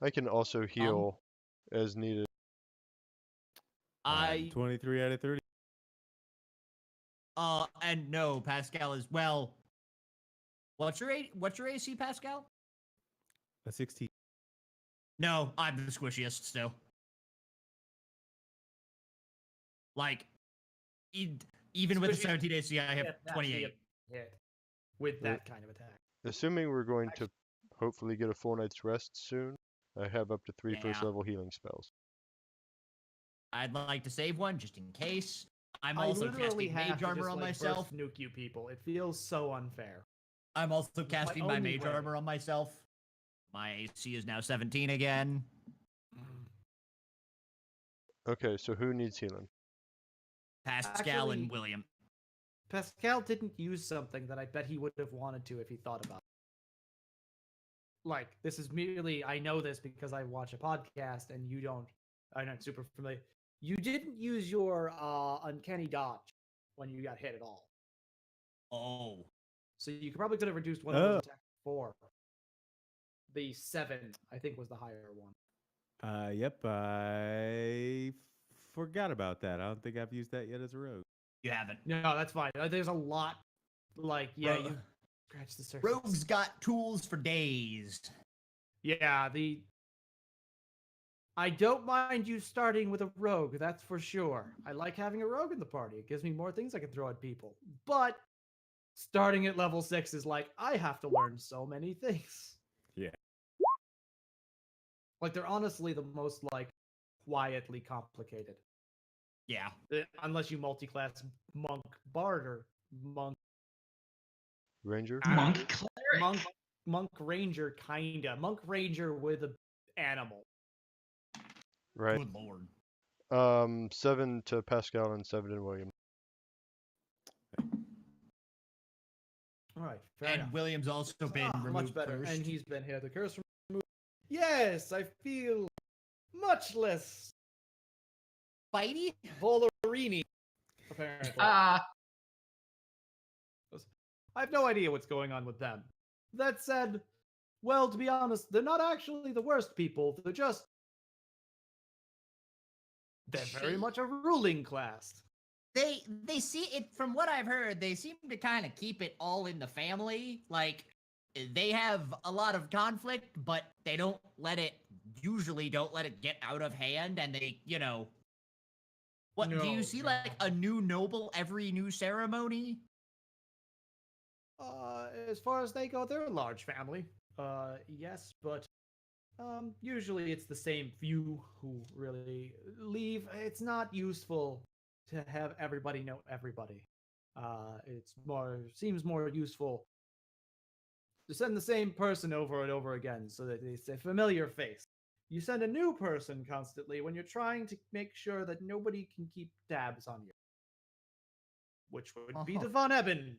I can also heal as needed. 23 out of 30. And no, Pascal is well. What's your AC, Pascal? A 16. No, I'm the squishiest still. Like, even with the Squishy- 17 AC, I have Yeah, that's 28. a hit with that kind of attack. Assuming we're going to hopefully get a full night's rest soon, I have up to 3 Yeah. first level healing spells. I'd like to save one just in case. I'm I also literally casting have mage to armor just, on like, myself. burst nuke you people. It feels so unfair. I'm also casting my only mage way. armor on myself. My AC is now 17 again. Okay, so who needs healing? Pascal and Actually- William. Pascal didn't use something that I bet he would have wanted to if he thought about it. Like, this is merely, I know this because I watch a podcast and I'm not super familiar. You didn't use your uncanny dodge when you got hit at all. Oh. So you probably could have reduced one of those attacks to 4. The 7, I think, was the higher one. Yep, I forgot about that. I don't think I've used that yet as a rogue. You haven't. No, that's fine. There's a lot, like, yeah, Ro- you scratch the surface. Rogues got tools for days. Yeah, I don't mind you starting with a rogue, that's for sure. I like having a rogue in the party. It gives me more things I can throw at people. But starting at level 6 is like, I have to learn so many things. Yeah. Like, they're honestly the most, like, quietly complicated. Yeah. Unless you multi-class monk bard or monk Ranger? Monk cleric. monk ranger, kinda. Monk ranger with an animal. Right. Good lord. 7 to Pascal and 7 to William. All right, fair And enough. William's also been removed much better, first. and he's been here. The curse removed. Yes, I feel much less Bitey? Volerini. Apparently, Ah, I have no idea what's going on with them. That said, well, to be honest, they're not actually the worst people. They're very much a ruling class. They see it from what I've heard, they seem to kind of keep it all in the family. Like they have a lot of conflict, but they usually don't let it get out of hand, and they, what do you see like a new noble every new ceremony? As far as they go, they're a large family. Yes, but usually it's the same few who really leave. It's not useful to have everybody know everybody. Seems more useful to send the same person over and over again so that it's a familiar face. You send a new person constantly when you're trying to make sure that nobody can keep tabs on you. Which would be the Von Eben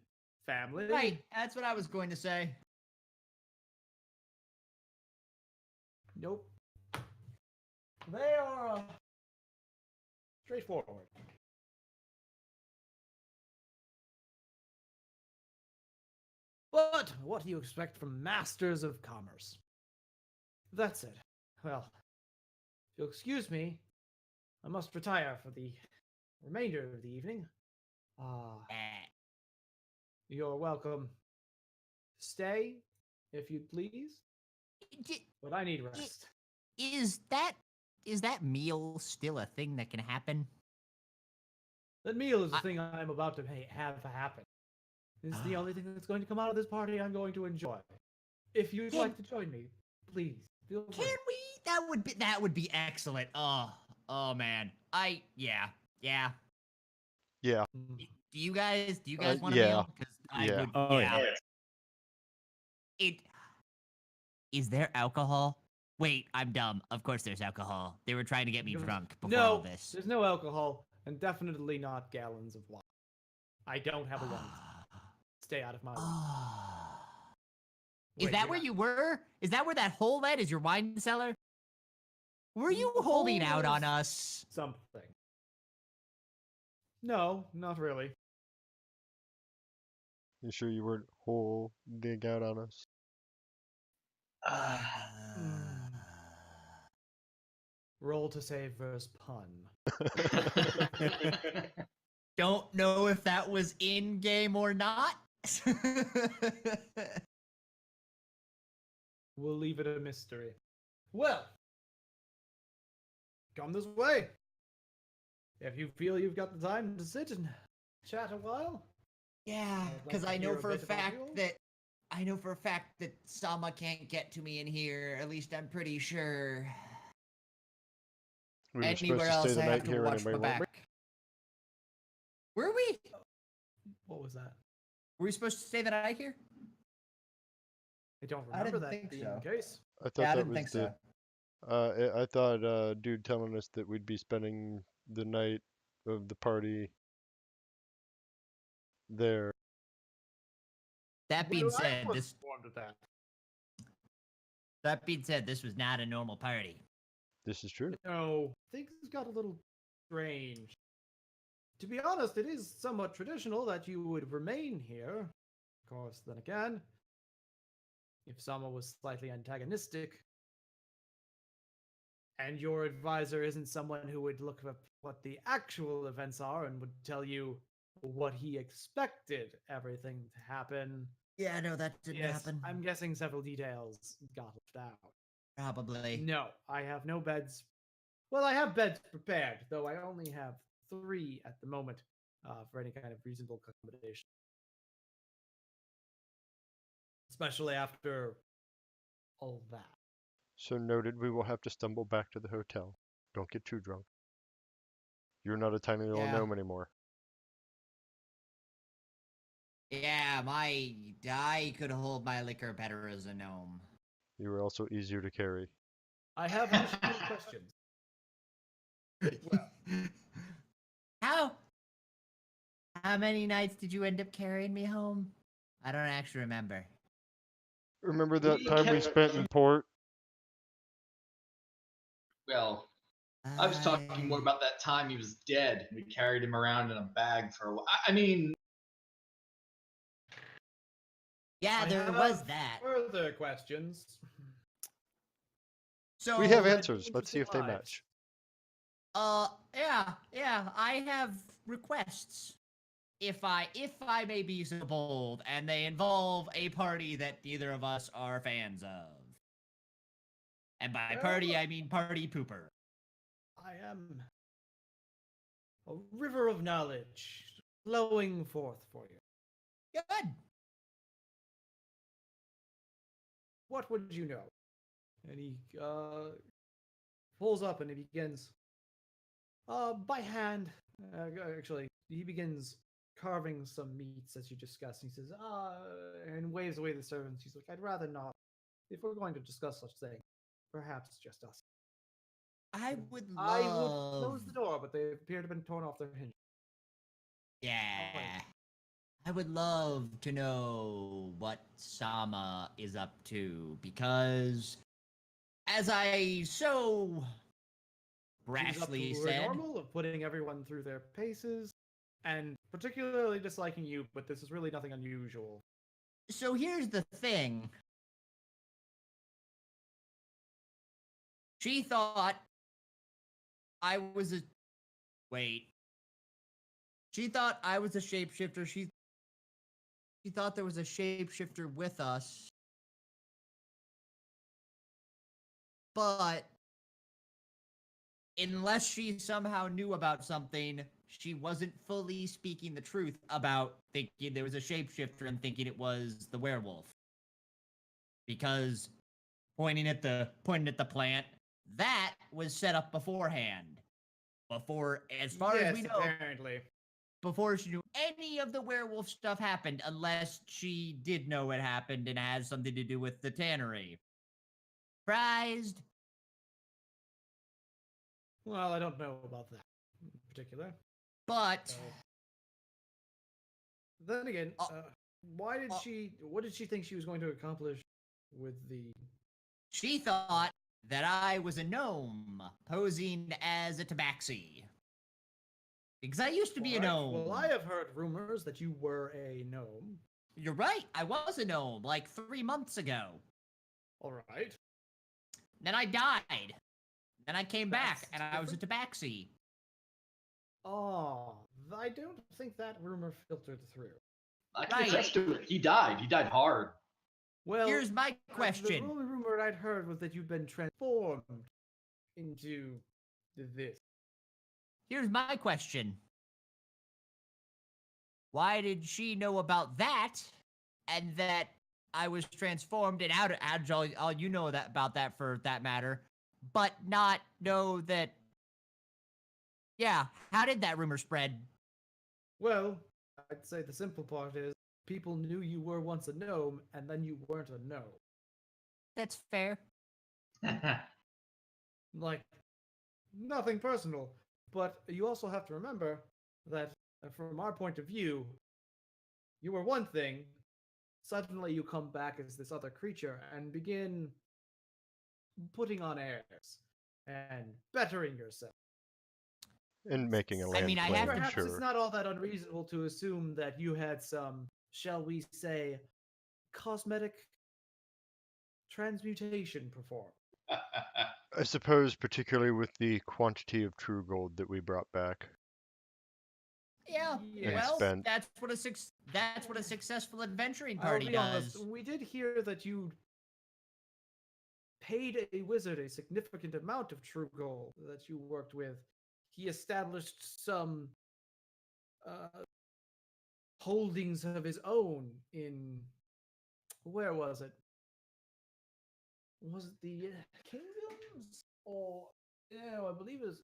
family. Right, that's what I was going to say. Nope. They are straightforward. But what do you expect from masters of commerce? That's it. Well, if you'll excuse me, I must retire for the remainder of the evening. You're welcome. Stay, if you'd please. But I need rest. Is that meal still a thing that can happen? That meal is the I- thing I'm about to have happen. It's the only thing that's going to come out of this party I'm going to enjoy. If you'd Can- like to join me, please feel free. Can we? That would be excellent. Oh man. Yeah. Yeah. Mm. Do you guys want a yeah. meal? Because I Yeah. would. Oh, yeah. yeah. It. Is there alcohol? Wait, I'm dumb. Of course there's alcohol. They were trying to get me drunk before all No, this. there's no alcohol, and definitely not gallons of wine. I don't have a wine. Stay out of my wine. Is Wait, that you're where not- you were? Is that where that hole led? Is your wine cellar? Were you The holding hole out on is- us? Something. No, not really. You sure you weren't holding out on us? Roll to save versus pun. Don't know if that was in game or not. We'll leave it a mystery. Well, come this way. If you feel you've got the time to sit and chat a while. Yeah, I'd like because to I know hear a for a bit about fact you. that Sama can't get to me in here. At least I'm pretty sure. We were Anywhere supposed to else, stay I the have night to here watch anyway, my weren't we? back. Were we? What was that? Were we supposed to stay the night here? I don't I remember didn't that think being so. the case. I thought Yeah, I that didn't was think the. so. I thought dude telling us that we'd be spending the night of the party there. That being Well, I said, was this informed of that. this was not a normal party. This is true. No, things got a little strange. To be honest, it is somewhat traditional that you would remain here. Of course, then again, if Sama was slightly antagonistic, and your advisor isn't someone who would look up what the actual events are and would tell you what he expected everything to happen. Yeah, no, that didn't Yes, happen. I'm guessing several details got left out. Probably. No, I have no beds. Well, I have beds prepared, though I only have 3 at the moment for any kind of reasonable accommodation. Especially after all that. So noted. We will have to stumble back to the hotel. Don't get too drunk. You're not a tiny little Yeah. gnome anymore. Yeah, I could hold my liquor better as a gnome. You were also easier to carry. I have additional questions. Well, How many nights did you end up carrying me home? I don't actually remember. Remember that We time we kept- spent in port? Well, I was talking more about that time he was dead. We carried him around in a bag for a while. I mean, Yeah, I there was have that. Further questions. So We have Led answers. Let's see if they interesting match. yeah, I have requests. If I may be so bold, and they involve a party that neither of us are fans of. And by party, I mean party pooper. I am a river of knowledge flowing forth for you. Good. What would you know? And he pulls up and he begins by hand. Actually, he begins carving some meats as you discussed. He says, and waves away the servants. He's like, I'd rather not. If we're going to discuss such thing, perhaps just us. I would I will love. close the door, but they appear to have been torn off their hinges. Yeah. I would love to know what Sama is up to because, as I so She's up to rashly her said, normal of putting everyone through their paces, and particularly disliking you, but this is really nothing unusual. so here's the thing. She thought I was a. Wait. She thought I was a shapeshifter. She thought there was a shapeshifter with us. But unless she somehow knew about something, she wasn't fully speaking the truth about thinking there was a shapeshifter and thinking it was the werewolf. Because pointing at the plant, that was set up beforehand. Before, as far as we know, apparently. before she knew any of the werewolf stuff happened, unless she did know it happened and has something to do with the tannery. Surprised? Well, I don't know about that in particular. But So, then again, Uh, why did uh, she? What did she think she was going to accomplish with the? she thought that I was a gnome posing as a tabaxi. Because I used to be a Alright, gnome. Well, I have heard rumors that you were a gnome. You're right, I was a gnome like 3 months ago. All right. Then I died. Then I came back That's and I was a tabaxi. Oh, I don't think that rumor filtered through. I can Right. attest to it. He died. He died hard. Well, Here's my the question. only rumor I'd heard was that you'd been transformed into this. Here's my question. Why did she know about that and that I was transformed and how did all you know that about that for that matter, but not know that yeah, how did that rumor spread? Well, I'd say the simple part is people knew you were once a gnome, and then you weren't a gnome. That's fair. Like, nothing personal, but you also have to remember that from our point of view, you were one thing, suddenly you come back as this other creature and begin putting on airs and bettering yourself. And making a I land mean, I claim, have to- I'm Perhaps sure. it's not all that unreasonable to assume that you had some, shall we say, cosmetic transmutation performed. I suppose, particularly with the quantity of true gold that we brought back. Yeah. Yeah. Well, spent. that's what a successful adventuring I'll party be honest, does. we did hear that you paid a wizard a significant amount of true gold that you worked with. He established some holdings of his own in where was it? Was it the kingdoms or I believe it was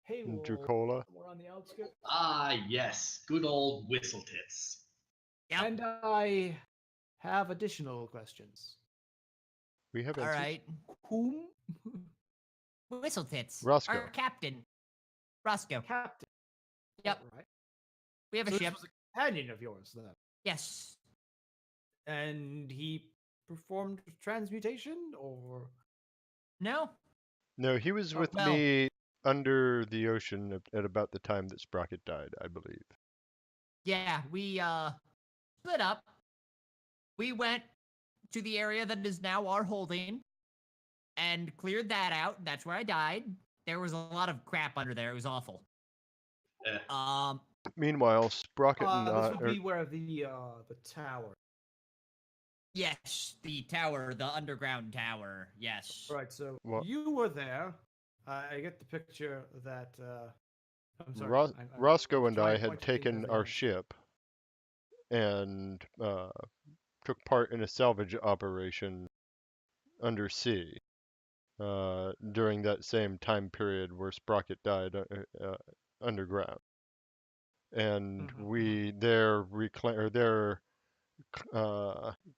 Hayward, Drucola. somewhere on the outskirts. Ah, yes. Good old whistle tits. Yep. And I have additional questions. We have All answers. right. Whom? Whistle tits. Roscoe. Our captain. Roscoe. Captain. Yep. Right. We have a So this ship. was a companion of yours then. Yes. And he performed transmutation or No. No, he was Oh, with well- me under the ocean at about the time that Sprocket died, I believe. Yeah, we split up. We went to the area that is now our holding and cleared that out. That's where I died. There was a lot of crap under there. It was awful. Eh. Meanwhile, Sprocket and this would be where the tower. Yes, the tower, the underground tower. Yes. Right, so What? you were there. I get the picture that I'm sorry. I'm Roscoe and I trying- had pointing things taken as our they are. ship and took part in a salvage operation undersea during that same time period where Sprocket died underground. And Mhm, we there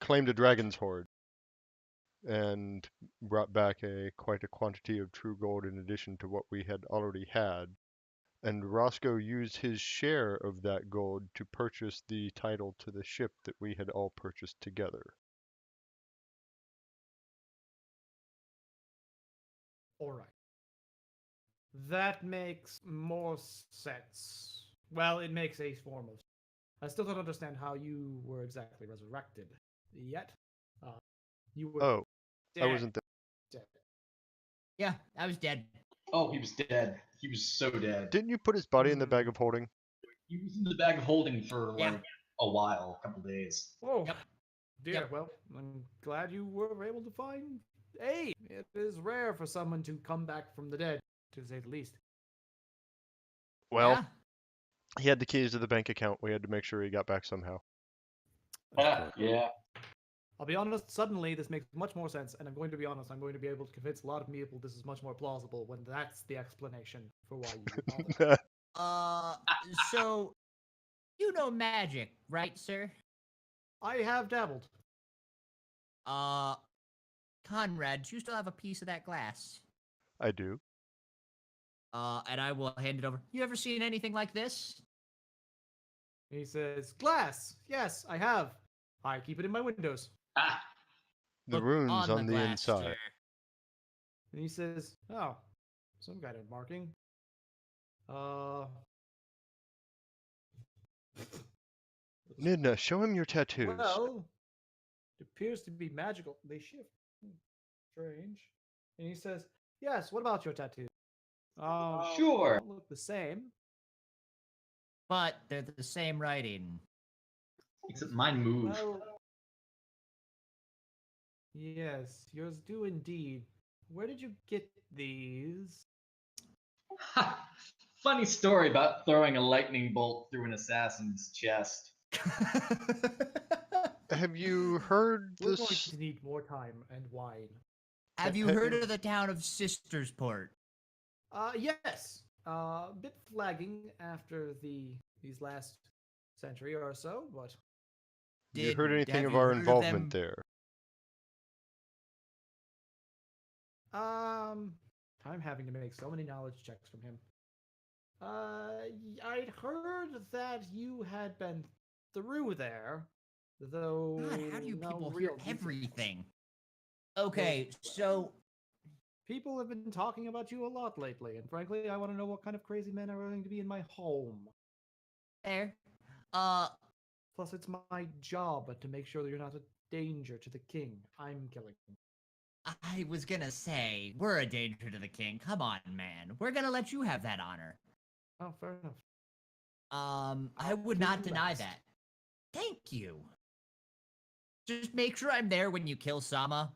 claimed a dragon's hoard and brought back quite a quantity of true gold in addition to what we had already had. And Roscoe used his share of that gold to purchase the title to the ship that we had all purchased together. All right. That makes more sense. Well, it makes a form of. I still don't understand how you were exactly resurrected yet. You were Oh, dead. I wasn't there. Dead. Yeah, I was dead. Oh, he was dead. He was so dead. Didn't you put his body in the bag Mm. of holding? He was in the bag of holding for Yeah. like a while, a couple days. Oh, Yep. dear. Yep. Well, I'm glad you were able to find aid. It is rare for someone to come back from the dead, to say the least. Well, Yeah. He had the keys to the bank account. We had to make sure he got back somehow. Yeah. I'll be honest, suddenly this makes much more sense, and I'm going to be honest, I'm going to be able to convince a lot of people this is much more plausible when that's the explanation for why you bother. So you know magic, right, sir? I have dabbled. Conrad, do you still have a piece of that glass? I do. And I will hand it over. You ever seen anything like this? He says, glass! Yes, I have. I keep it in my windows. Ah, The Look runes on the glass, inside. sir. And he says, oh, some kind of marking. Nidna, show him your tattoos. Well, it appears to be magical. They shift. Strange. And he says, yes, what about your tattoos? sure. Don't look the same. But they're the same writing. Except mine move. Well, yes, yours do indeed. Where did you get these? Funny story about throwing a lightning bolt through an assassin's chest. Have you heard We're going this? to need more time and wine. Have you heard of the town of Sistersport? Yes. A bit flagging after these last century or so, but You heard anything have of you our heard involvement them? there? I'm having to make so many knowledge checks from him. I'd heard that you had been through there, though. God, how do you no people real hear details. everything? Okay, so People have been talking about you a lot lately, and frankly, I want to know what kind of crazy men are going to be in my home. there. Plus, it's my job to make sure that you're not a danger to the king. I'm killing him. I was gonna say, we're a danger to the king. Come on, man. We're gonna let you have that honor. Oh, fair enough. I would do not my deny best. that. Thank you. Just make sure I'm there when you kill Sama.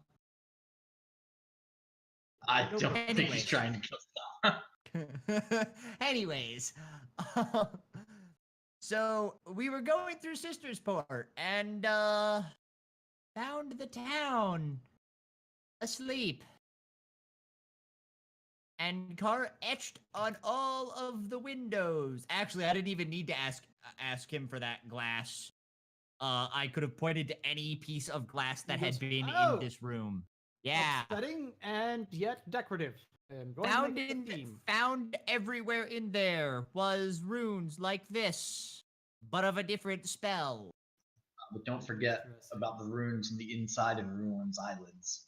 I don't think Anyways. he's trying to kill Sama. Anyways, so we were going through Sistersport and found the town asleep. And car etched on all of the windows. Actually, I didn't even need to ask him for that glass. I could have pointed to any piece of glass that had goes, been "Oh, in this room. Yeah. Upsetting and yet decorative. I'm going to Found make it a in theme. found everywhere in there was runes like this, but of a different spell. But don't forget Interesting. about the runes on the inside and ruins eyelids.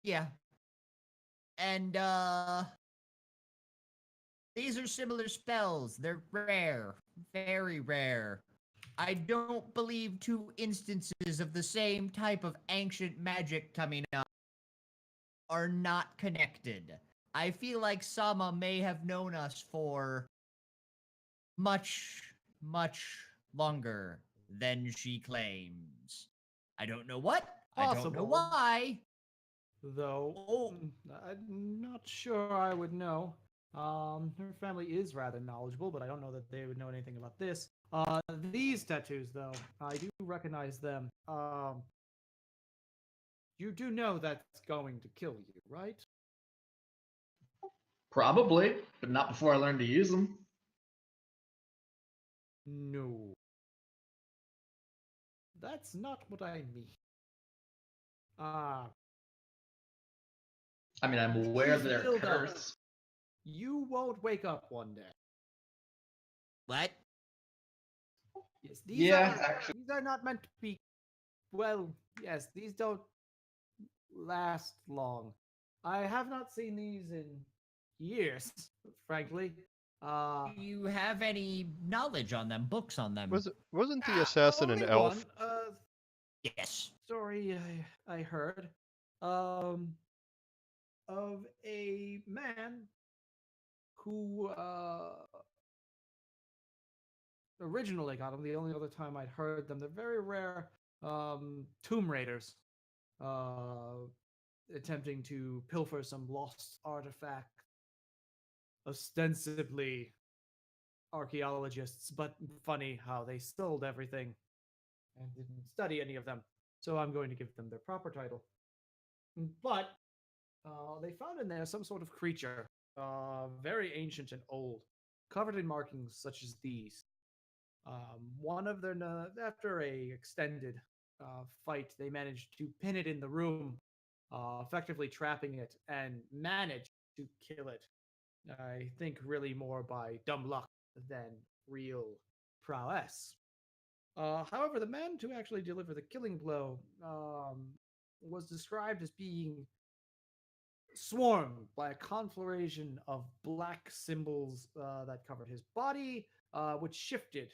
Yeah. And these are similar spells. They're rare, very rare. I don't believe two instances of the same type of ancient magic coming up are not connected. I feel like Sama may have known us for much, much longer than she claims. I don't know what. I don't know Possible. why. Though, Oh. I'm not sure I would know. Her family is rather knowledgeable, but I don't know that they would know anything about this. These tattoos, though, I do recognize them. You do know that's going to kill you, right? Probably, but not before I learn to use them. No. That's not what I mean. I mean, I'm aware that they're Still don't. cursed. You won't wake up one day. What? Yes, these Yeah, are, actually. these are not meant to be. Well, yes, these don't last long. I have not seen these in years, frankly. Do you have any knowledge on them, books on them? Wasn't the assassin an only elf? one, Yes. story I heard of a man who originally got them. The only other time I'd heard them, they're very rare tomb raiders attempting to pilfer some lost artifact, ostensibly archaeologists, but funny how they sold everything and didn't study any of them. So I'm going to give them their proper title. But they found in there some sort of creature, very ancient and old, covered in markings such as these. One of their after a extended fight, they managed to pin it in the room, effectively trapping it, and managed to kill it. I think really more by dumb luck than real prowess. However, the man to actually deliver the killing blow was described as being swarmed by a conflagration of black symbols that covered his body, which shifted.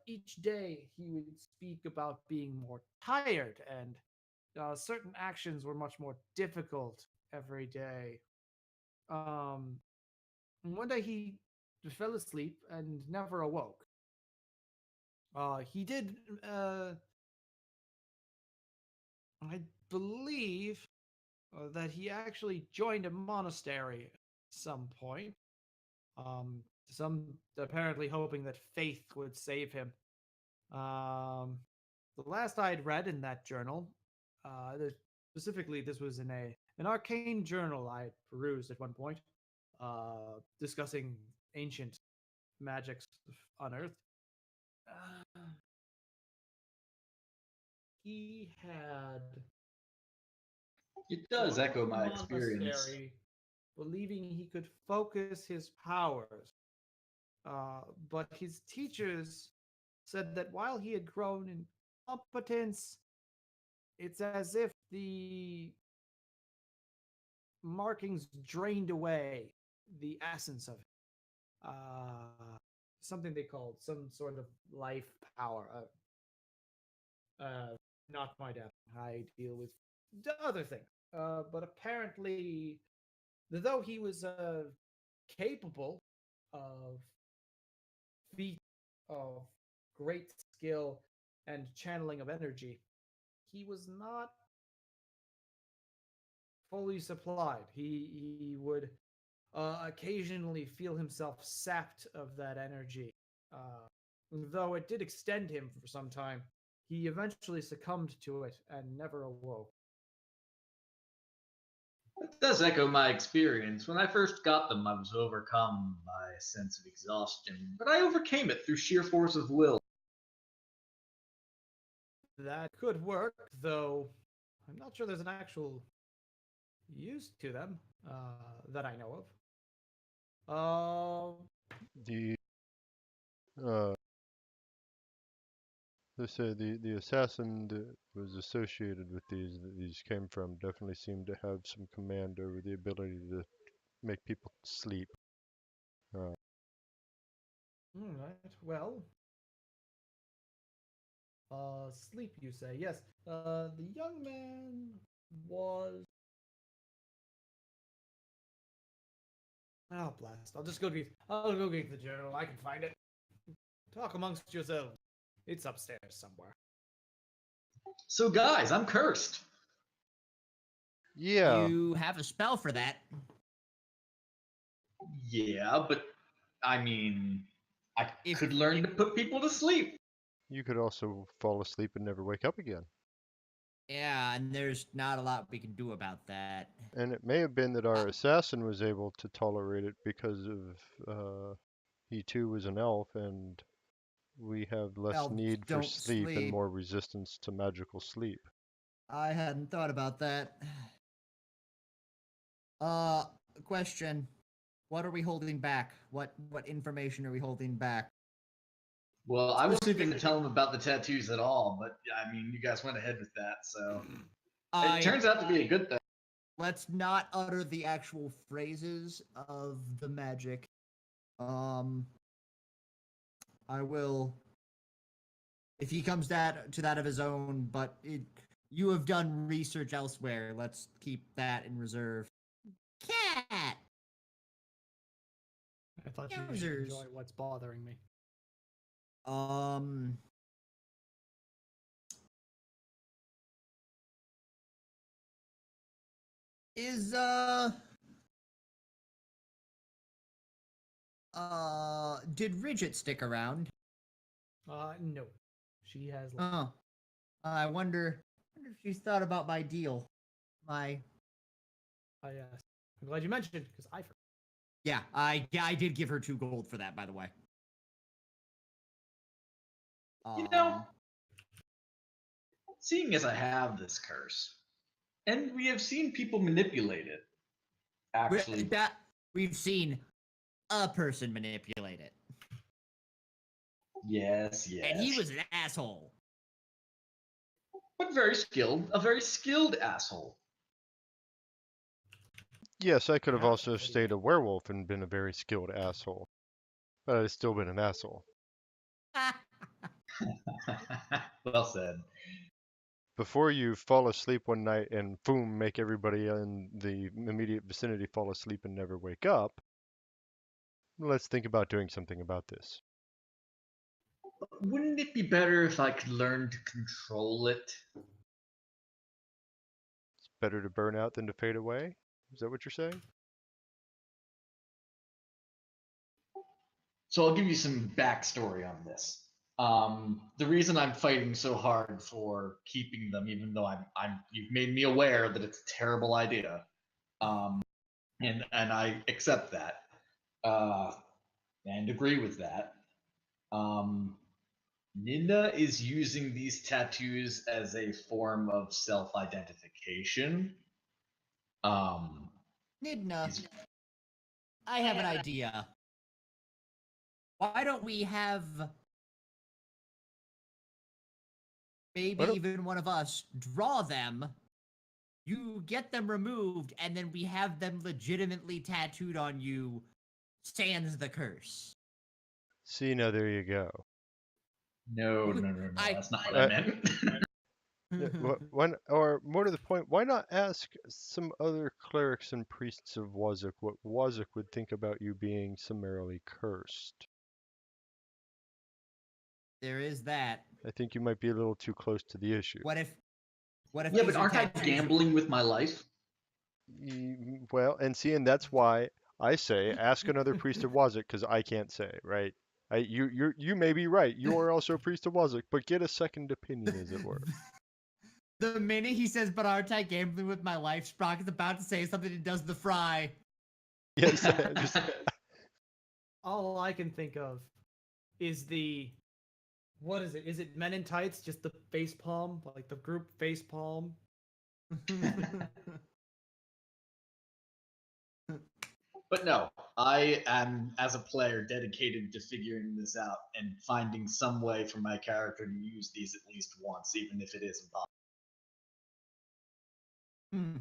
Each day, he would speak about being more tired, and certain actions were much more difficult every day. And one day, he fell asleep and never awoke. He did, I believe, that he actually joined a monastery at some point. Some apparently hoping that faith would save him. The last I had read in that journal, specifically this was in an arcane journal I had perused at one point, discussing ancient magics on Earth. He had It does joined echo the my experience. monastery, believing he could focus his powers. But his teachers said that while he had grown in competence, it's as if the markings drained away the essence of it. Something they called some sort of life power. Not my depth. I deal with other things. But apparently, though he was capable of feat of great skill and channeling of energy, he was not fully supplied. He would occasionally feel himself sapped of that energy. Though it did extend him for some time, he eventually succumbed to it and never awoke. It does echo my experience. When I first got them, I was overcome by a sense of exhaustion, but I overcame it through sheer force of will. That could work, though I'm not sure there's an actual use to them that I know of. The they say the assassin that was associated with these that these came from definitely seemed to have some command over the ability to make people sleep. Right. Well, sleep, you say? Yes. The young man was. Oh, blast! I'll go get the journal. I can find it. Talk amongst yourselves. It's upstairs somewhere. So, guys, I'm cursed. Yeah, You have a spell for that. Yeah, but I mean, I If- could learn to put people to sleep. you could also fall asleep and never wake up again. Yeah, and there's not a lot we can do about that. And it may have been that our assassin was able to tolerate it because of he too was an elf and we have less Elves need for don't sleep and sleep. more resistance to magical sleep. I hadn't thought about that. Question. What are we holding back? What information are we holding back? Well, I wasn't going to tell them about the tattoos at all, but I mean, you guys went ahead with that, so it turns out to be a good thing. Let's not utter the actual phrases of the magic. I will, if he comes to that of his own, but you have done research elsewhere. Let's keep that in reserve. Cat! I thought you would Yowzers. enjoy what's bothering me. Is Did Ridget stick around? No. She has. Oh, I wonder if she's thought about my deal. My Yes. I'm glad you mentioned it because I forgot. yeah, I did give her 2 gold for that, by the way. You know, seeing as I have this curse, and we have seen people manipulate it, actually. that we've seen a person manipulate it, Yes, yes. and he was an asshole. But very skilled. A very skilled asshole. Yes, I could have Yeah, also what do you stayed a mean? werewolf and been a very skilled asshole. But I'd still been an asshole. Well said. Before you fall asleep one night and boom, make everybody in the immediate vicinity fall asleep and never wake up, let's think about doing something about this. Wouldn't it be better if I could learn to control it? It's better to burn out than to fade away? Is that what you're saying? So I'll give you some backstory on this. The reason I'm fighting so hard for keeping them, even though you've made me aware that it's a terrible idea, and I accept that, and agree with that. Nina is using these tattoos as a form of self-identification. Nidna, He's- I have an idea. Why don't we have maybe Why don't- even one of us draw them? You get them removed, and then we have them legitimately tattooed on you. Sans the curse. See, now there you go. no, that's not what I Uh, meant. Yeah, or more to the point, why not ask some other clerics and priests of Wazuk what Wazuk would think about you being summarily cursed? There is that. I think you might be a little too close to the issue. What if Yeah, these but are aren't I tattoos- gambling with my life? Well, and see, and that's why I say ask another priest of Wazuk, because I can't say, right? You may be right. You are also a priest of Wazuk, but get a second opinion, as it were. The minute he says, "But aren't I gambling with my life?" Sprock is about to say something and does the fry. Yes, just All I can think of is what is it? Is it Men in Tights? Just the face palm, like the group face palm. But no, I am, as a player, dedicated to figuring this out and finding some way for my character to use these at least once, even if it is impossible. Hmm.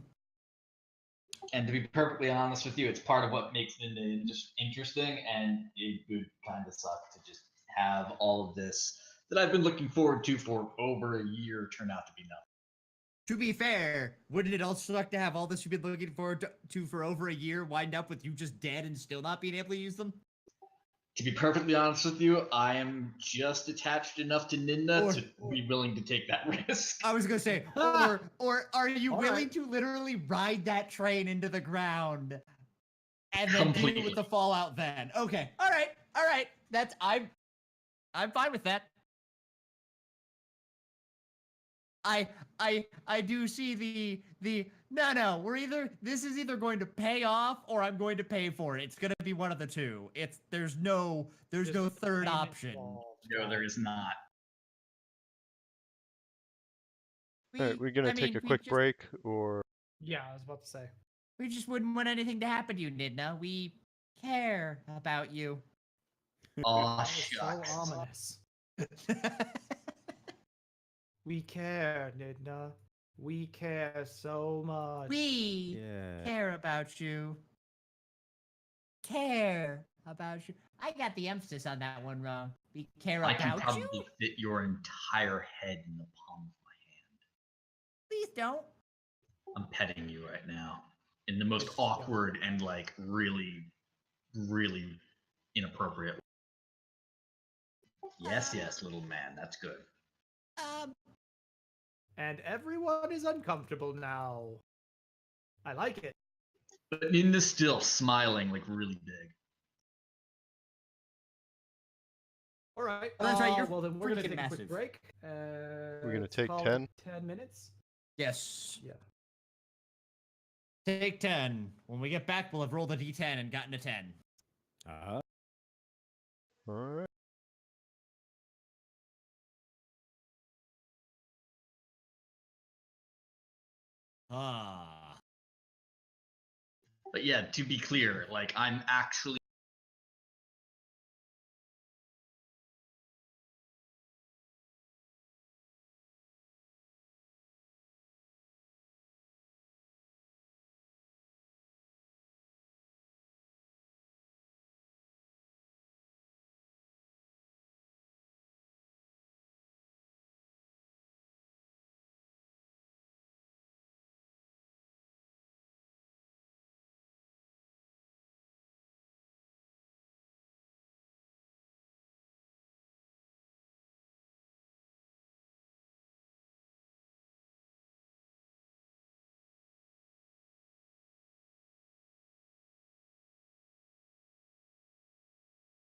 And to be perfectly honest with you, it's part of what makes Ninja just interesting, and it would kind of suck to just have all of this that I've been looking forward to for over a year turn out to be nothing. To be fair, wouldn't it also suck to have all this you've been looking forward to for over a year wind up with you just dead and still not being able to use them? To be perfectly honest with you, I am just attached enough to Ninja to be willing to take that risk. I was gonna say, or are you All willing right. to literally ride that train into the ground and then deal Completely. with the fallout then? Okay, all right. That's I'm fine with that. I do see the no, this is either going to pay off or I'm going to pay for it. It's gonna be one of the two. There's no Just third payment option. involved. No, there is not. all right. We're gonna take a quick break, or Yeah, I was about to say. We just wouldn't want anything to happen to you, Nidna. We care about you. Aw, That was so shucks. ominous. We care, Nidna. We care so much. We Yeah. care about you. Care about you. I got the emphasis on that one wrong. We care I can about probably you? fit your entire head in the palm of my hand. Please don't. I'm petting you right now in the most Just awkward and like really, really inappropriate. Yes, little man. That's good. And everyone is uncomfortable now. I like it. But Ninja's still smiling like really big. All right. Oh, that's right, you're Well, then we're gonna freaking take a quick massive. break. We're gonna Let's take call it 10? 10 minutes. Yes. Yeah. Take 10. When we get back, we'll have rolled a d10 and gotten a 10. Uh-huh. All right. Ah. But yeah, to be clear, like I'm actually